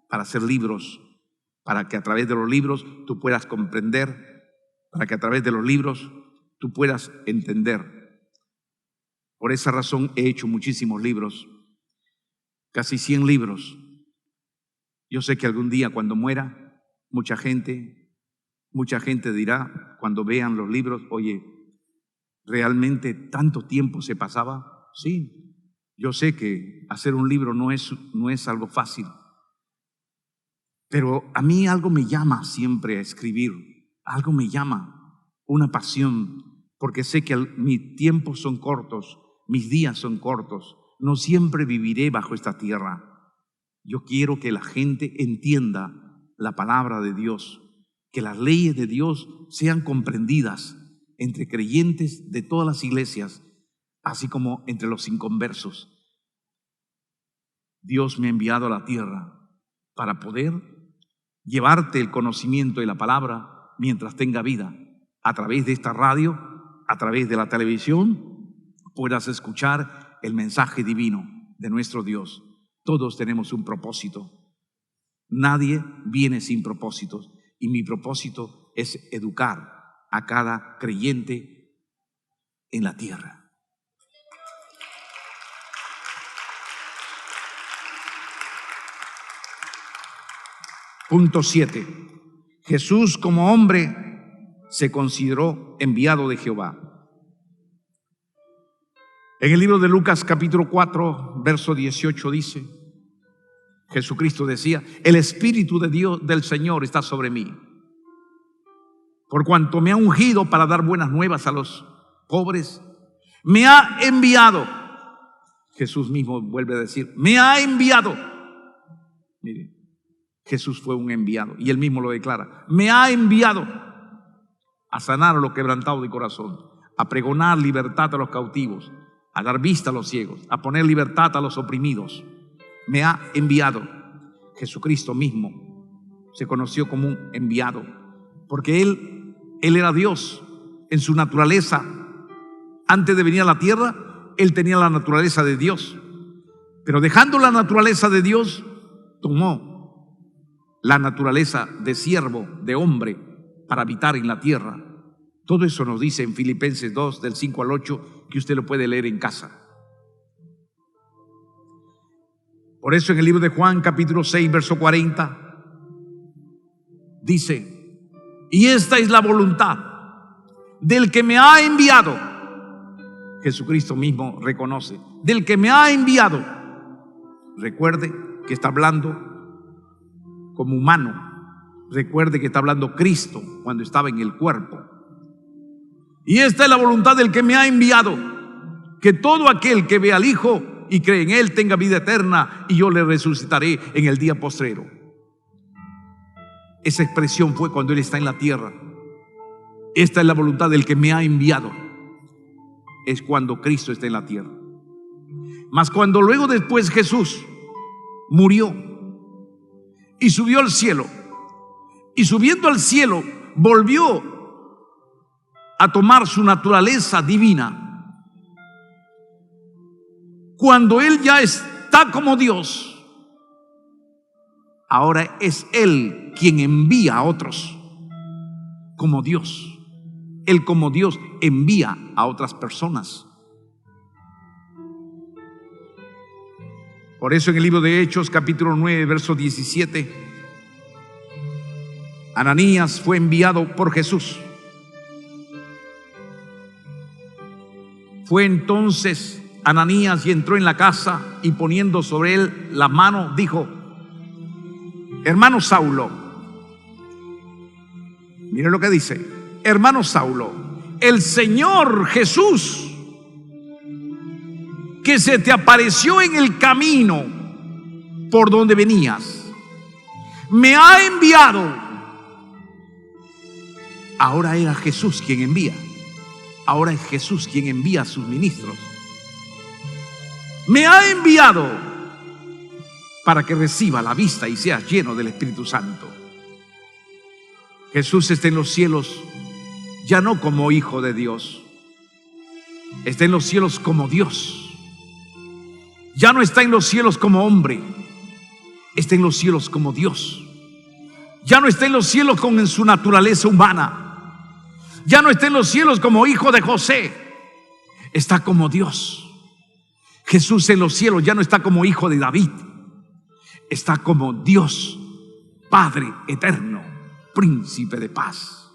para hacer libros, para que a través de los libros tú puedas comprender, para que a través de los libros tú puedas entender. Por esa razón he hecho muchísimos libros, casi 100 libros. Yo sé que algún día cuando muera, mucha gente dirá cuando vean los libros, oye, ¿realmente tanto tiempo se pasaba? Sí, yo sé que hacer un libro no es algo fácil, pero a mí algo me llama siempre a escribir, algo me llama, una pasión, porque sé que mis tiempos son cortos, mis días son cortos, no siempre viviré bajo esta tierra. Yo quiero que la gente entienda la palabra de Dios, que las leyes de Dios sean comprendidas entre creyentes de todas las iglesias, así como entre los inconversos. Dios me ha enviado a la tierra para poder llevarte el conocimiento de la palabra mientras tenga vida. A través de esta radio, a través de la televisión, puedas escuchar el mensaje divino de nuestro Dios. Todos tenemos un propósito. Nadie viene sin propósitos. Y mi propósito es educar a cada creyente en la tierra. Punto 7. Jesús como hombre se consideró enviado de Jehová. En el libro de Lucas capítulo 4, verso 18 dice, Jesucristo decía, el Espíritu de Dios del Señor está sobre mí, por cuanto me ha ungido para dar buenas nuevas a los pobres, me ha enviado. Jesús mismo vuelve a decir, me ha enviado. Mire, Jesús fue un enviado y él mismo lo declara. Me ha enviado a sanar a los quebrantados de corazón, a pregonar libertad a los cautivos, a dar vista a los ciegos, a poner libertad a los oprimidos. Me ha enviado. Jesucristo mismo se conoció como un enviado, porque Él era Dios en su naturaleza. Antes de venir a la tierra, Él tenía la naturaleza de Dios, pero dejando la naturaleza de Dios, tomó la naturaleza de siervo, de hombre, para habitar en la tierra. Todo eso nos dice en Filipenses 2, del 5 al 8, que usted lo puede leer en casa. Por eso en el libro de Juan, capítulo 6, verso 40, dice, y esta es la voluntad del que me ha enviado. Jesucristo mismo reconoce, del que me ha enviado. Recuerde que está hablando como humano. Recuerde que está hablando Cristo cuando estaba en el cuerpo. Y esta es la voluntad del que me ha enviado, que todo aquel que ve al Hijo y cree en Él tenga vida eterna, y yo le resucitaré en el día postrero. Esa expresión fue cuando Él está en la tierra. Esta es la voluntad del que me ha enviado. Es cuando Cristo está en la tierra. Mas cuando luego después Jesús murió y subió al cielo, y subiendo al cielo volvió a tomar su naturaleza divina, cuando Él ya está como Dios, ahora es Él quien envía a otros como Dios. Él como Dios envía a otras personas. Por eso en el libro de Hechos, capítulo 9, verso 17, Ananías fue enviado por Jesús. Fue entonces Ananías y entró en la casa, y poniendo sobre él la mano, dijo, hermano Saulo, mire lo que dice, hermano Saulo, el Señor Jesús, que se te apareció en el camino por donde venías, me ha enviado. Ahora era Jesús quien envía. Ahora es Jesús quien envía a sus ministros. Me ha enviado para que reciba la vista y sea lleno del Espíritu Santo. Jesús está en los cielos ya no como Hijo de Dios, está en los cielos como Dios. Ya no está en los cielos como hombre, está en los cielos como Dios. Ya no está en los cielos con su naturaleza humana. Ya no está en los cielos como hijo de José, está como Dios. Jesús en los cielos ya no está como hijo de David, está como Dios, Padre eterno, príncipe de paz.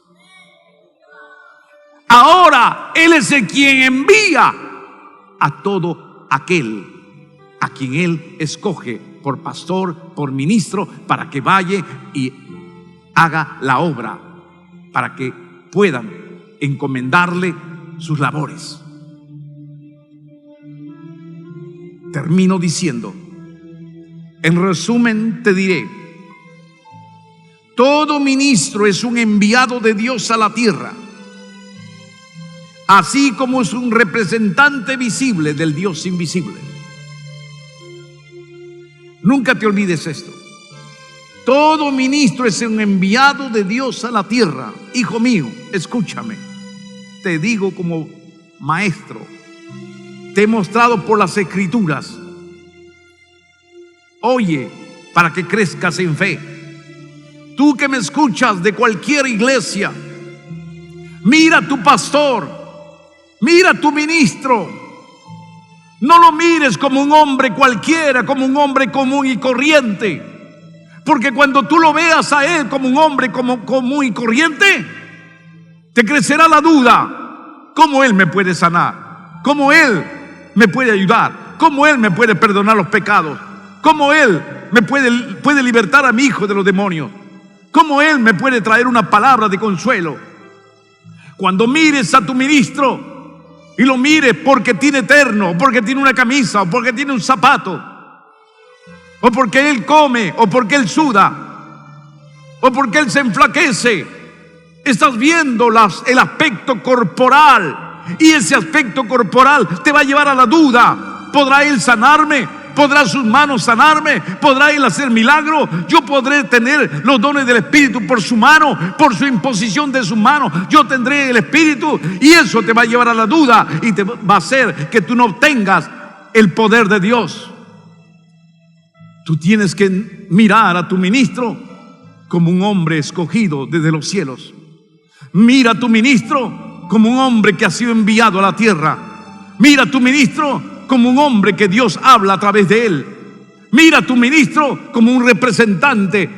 Ahora Él es el quien envía a todo aquel a quien Él escoge por pastor, por ministro, para que vaya y haga la obra, para que puedan encomendarle sus labores. Termino diciendo, en resumen te diré, todo ministro es un enviado de Dios a la tierra, así como es un representante visible del Dios invisible. Nunca te olvides esto. Todo ministro es un enviado de Dios a la tierra. Hijo mío, escúchame. Te digo como maestro, te he mostrado por las Escrituras. Oye, para que crezcas en fe. Tú que me escuchas de cualquier iglesia, mira a tu pastor, mira a tu ministro. No lo mires como un hombre cualquiera, como un hombre común y corriente. Porque cuando tú lo veas a él como un hombre común y corriente, te crecerá la duda. ¿Cómo él me puede sanar? ¿Cómo él me puede ayudar? ¿Cómo él me puede perdonar los pecados? ¿Cómo él me puede libertar a mi hijo de los demonios? ¿Cómo él me puede traer una palabra de consuelo? Cuando mires a tu ministro, y lo mire porque tiene terno, porque tiene una camisa, o porque tiene un zapato, o porque él come, o porque él suda, o porque él se enflaquece. Estás viendo el aspecto corporal, y ese aspecto corporal te va a llevar a la duda. ¿Podrá él sanarme? ¿Podrá sus manos sanarme? ¿Podrá él hacer milagro? Yo podré tener los dones del Espíritu por su mano, por su imposición de su mano. Yo tendré el Espíritu, y eso te va a llevar a la duda y te va a hacer que tú no obtengas el poder de Dios. Tú tienes que mirar a tu ministro como un hombre escogido desde los cielos. Mira a tu ministro como un hombre que ha sido enviado a la tierra. Mira a tu ministro como un hombre que Dios habla a través de él. Mira a tu ministro como un representante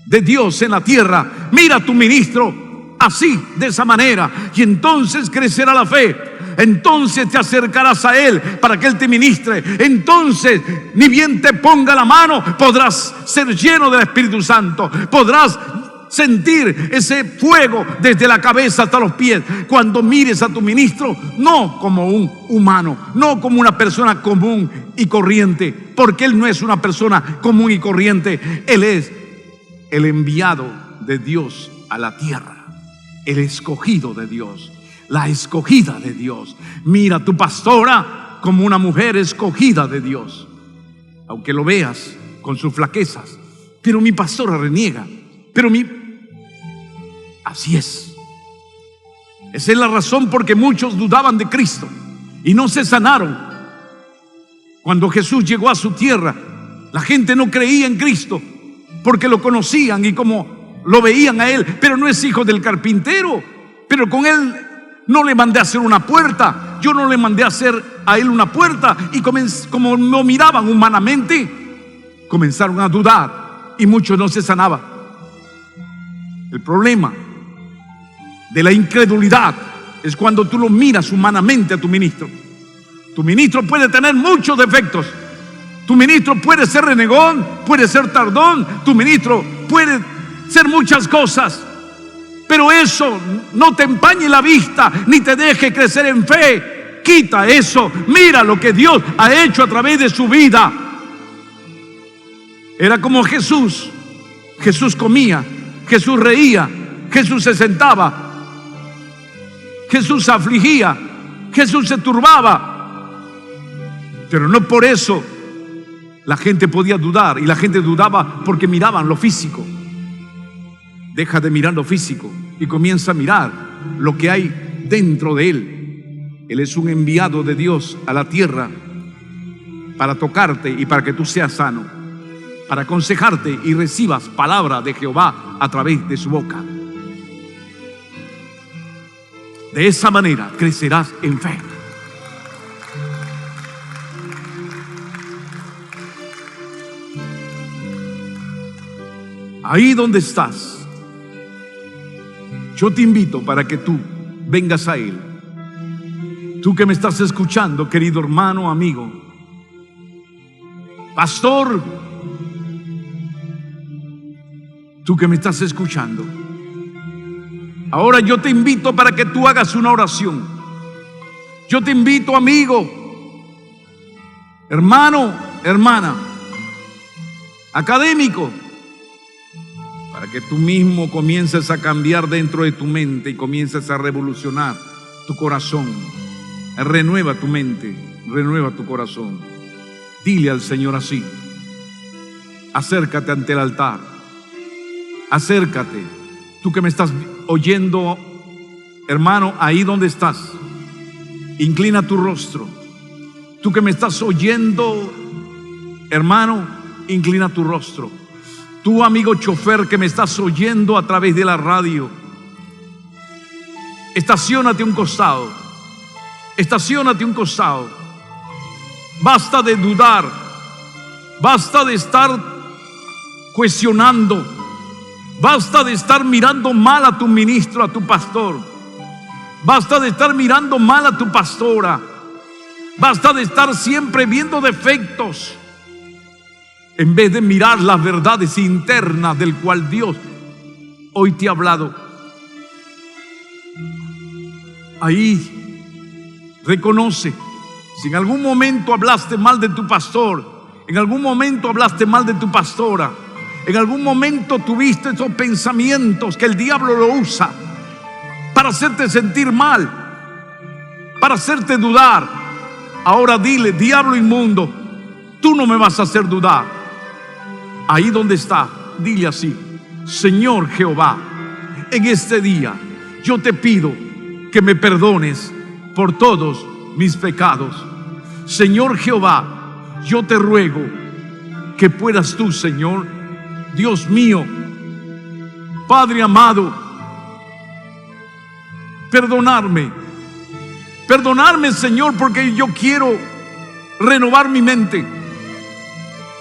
de Dios en la tierra. Mira a tu ministro así, de esa manera, y entonces crecerá la fe. Entonces te acercarás a él para que él te ministre. Entonces, ni bien te ponga la mano, podrás ser lleno del Espíritu Santo. Podrás sentir ese fuego desde la cabeza hasta los pies. Cuando mires a tu ministro, no como un humano, no como una persona común y corriente, porque él no es una persona común y corriente. Él es el enviado de Dios a la tierra, el escogido de Dios, la escogida de Dios. Mira a tu pastora como una mujer escogida de Dios, aunque lo veas con sus flaquezas. Pero mi pastora reniega, así es. Esa es la razón por que muchos dudaban de Cristo y no se sanaron. Cuando Jesús llegó a su tierra, la gente no creía en Cristo porque lo conocían y como lo veían a él. Pero no es hijo del carpintero. Pero con él no le mandé a hacer una puerta. Yo no le mandé a hacer a él una puerta. Y como lo miraban humanamente, comenzaron a dudar y muchos no se sanaban. El problema de la incredulidad es cuando tú lo miras humanamente a tu ministro. Tu ministro puede tener muchos defectos. Tu ministro puede ser renegón, puede ser tardón. Tu ministro puede ser muchas cosas. Pero eso no te empañe la vista ni te deje crecer en fe. Quita eso. Mira lo que Dios ha hecho a través de su vida. Era como Jesús. Jesús comía, Jesús reía, Jesús se sentaba, Jesús se afligía, Jesús se turbaba. Pero no por eso la gente podía dudar. Y la gente dudaba porque miraban lo físico. Deja de mirar lo físico y comienza a mirar lo que hay dentro de él. Él es un enviado de Dios a la tierra para tocarte y para que tú seas sano, para aconsejarte y recibas palabra de Jehová a través de su boca. De esa manera crecerás en fe. Ahí donde estás, yo te invito para que tú vengas a Él. Tú que me estás escuchando, querido hermano, amigo, pastor, tú que me estás escuchando, ahora yo te invito para que tú hagas una oración. Yo te invito, amigo, hermano, hermana, académico, para que tú mismo comiences a cambiar dentro de tu mente y comiences a revolucionar tu corazón. Renueva tu mente, renueva tu corazón. Dile al Señor así: acércate ante el altar. Acércate. Tú que me estás oyendo, hermano, ahí donde estás, inclina tu rostro. Tú que me estás oyendo, hermano, inclina tu rostro. Tú, amigo chofer que me estás oyendo a través de la radio, estaciónate a un costado. Estaciónate a un costado. Basta de dudar. Basta de estar cuestionando. Basta de estar mirando mal a tu ministro, a tu pastor. Basta de estar mirando mal a tu pastora. Basta de estar siempre viendo defectos, en vez de mirar las verdades internas del cual Dios hoy te ha hablado. Ahí Reconoce. Si en algún momento hablaste mal de tu pastor, en algún momento hablaste mal de tu pastora, en algún momento tuviste esos pensamientos que el diablo lo usa para hacerte sentir mal, para hacerte dudar, ahora dile: diablo inmundo, tú no me vas a hacer dudar. Ahí donde está, dile así: Señor Jehová, en este día yo te pido que me perdones por todos mis pecados. Señor Jehová, yo te ruego que puedas tú, Señor, Dios mío, Padre amado, perdonarme, Señor, porque yo quiero renovar mi mente.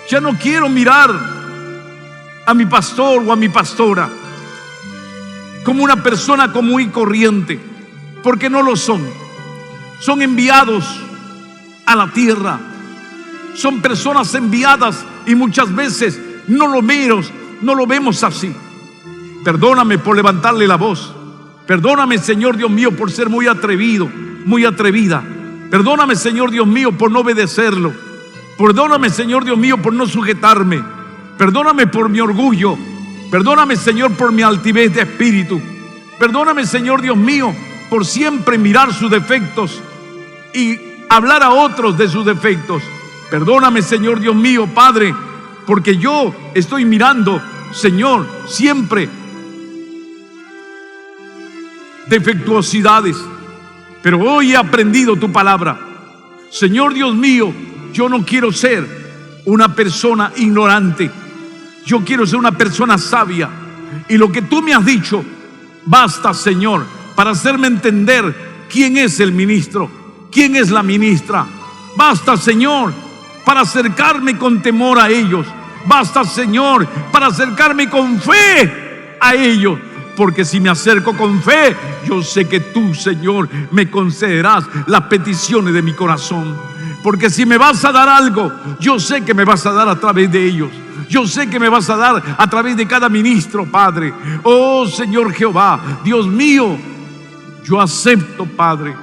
Ya no quiero mirar a mi pastor o a mi pastora como una persona común y corriente, porque no lo son. Son enviados a la tierra, son personas enviadas, y muchas veces no lo vemos así. Perdóname por levantarle la voz. Perdóname, Señor Dios mío, por ser muy atrevido, muy atrevida. Perdóname, Señor Dios mío, por no obedecerlo. Perdóname, Señor Dios mío, por no sujetarme. Perdóname por mi orgullo. Perdóname, Señor, por mi altivez de espíritu. Perdóname, Señor Dios mío, por siempre mirar sus defectos y hablar a otros de sus defectos. Perdóname, Señor Dios mío, Padre, porque yo estoy mirando, Señor, siempre defectuosidades. Pero hoy he aprendido tu palabra. Señor Dios mío, yo no quiero ser una persona ignorante. Yo quiero ser una persona sabia. Y lo que tú me has dicho, basta, Señor, para hacerme entender quién es el ministro, quién es la ministra. Basta, Señor, para acercarme con temor a ellos. Basta, Señor, para acercarme con fe a ellos. Porque si me acerco con fe, yo sé que tú, Señor, me concederás las peticiones de mi corazón. Porque si me vas a dar algo, yo sé que me vas a dar a través de ellos. Yo sé que me vas a dar a través de cada ministro, Padre. Oh, Señor Jehová, Dios mío, yo acepto, Padre.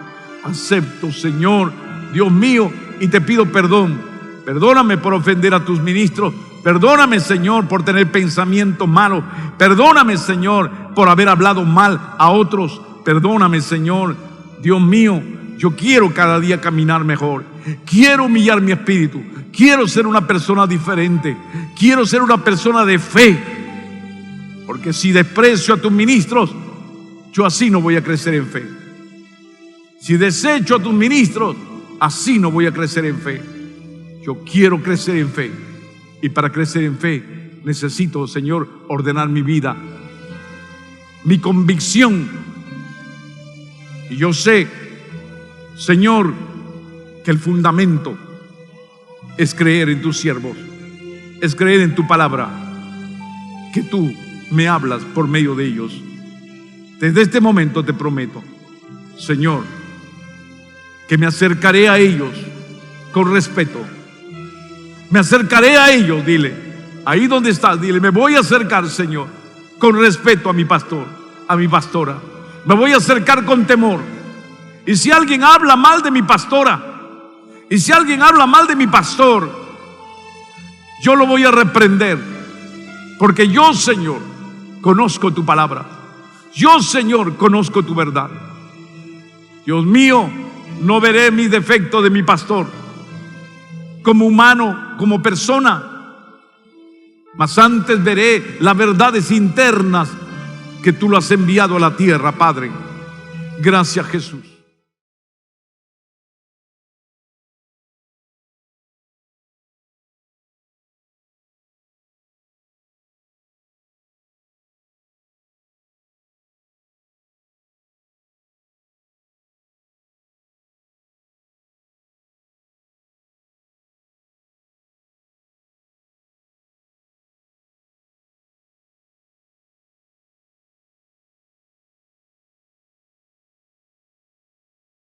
Acepto, Señor, Dios mío, y te pido perdón. Perdóname por ofender a tus ministros. Perdóname, Señor, por tener pensamientos malos. Perdóname, Señor, por haber hablado mal a otros. Perdóname, Señor. Dios mío, yo quiero cada día caminar mejor. Quiero humillar mi espíritu. Quiero ser una persona diferente. Quiero ser una persona de fe. Porque si desprecio a tus ministros, yo así no voy a crecer en fe. Si desecho a tus ministros, así no voy a crecer en fe. Yo quiero crecer en fe. Y para crecer en fe necesito, Señor, ordenar mi vida, mi convicción. Y yo sé, Señor, que el fundamento es creer en tus siervos, es creer en tu palabra, que tú me hablas por medio de ellos. Desde este momento te prometo, Señor, que me acercaré a ellos con respeto. Me acercaré a ellos, dile, ahí donde estás, dile, me voy a acercar, Señor, con respeto a mi pastor, a mi pastora. Me voy a acercar con temor. Y si alguien habla mal de mi pastora, y si alguien habla mal de mi pastor, yo lo voy a reprender. Porque yo, Señor, conozco tu palabra. Yo, Señor, conozco tu verdad. Dios mío, no veré mis defectos de mi pastor como humano, como persona, mas antes veré las verdades internas que tú lo has enviado a la tierra, Padre. Gracias, Jesús.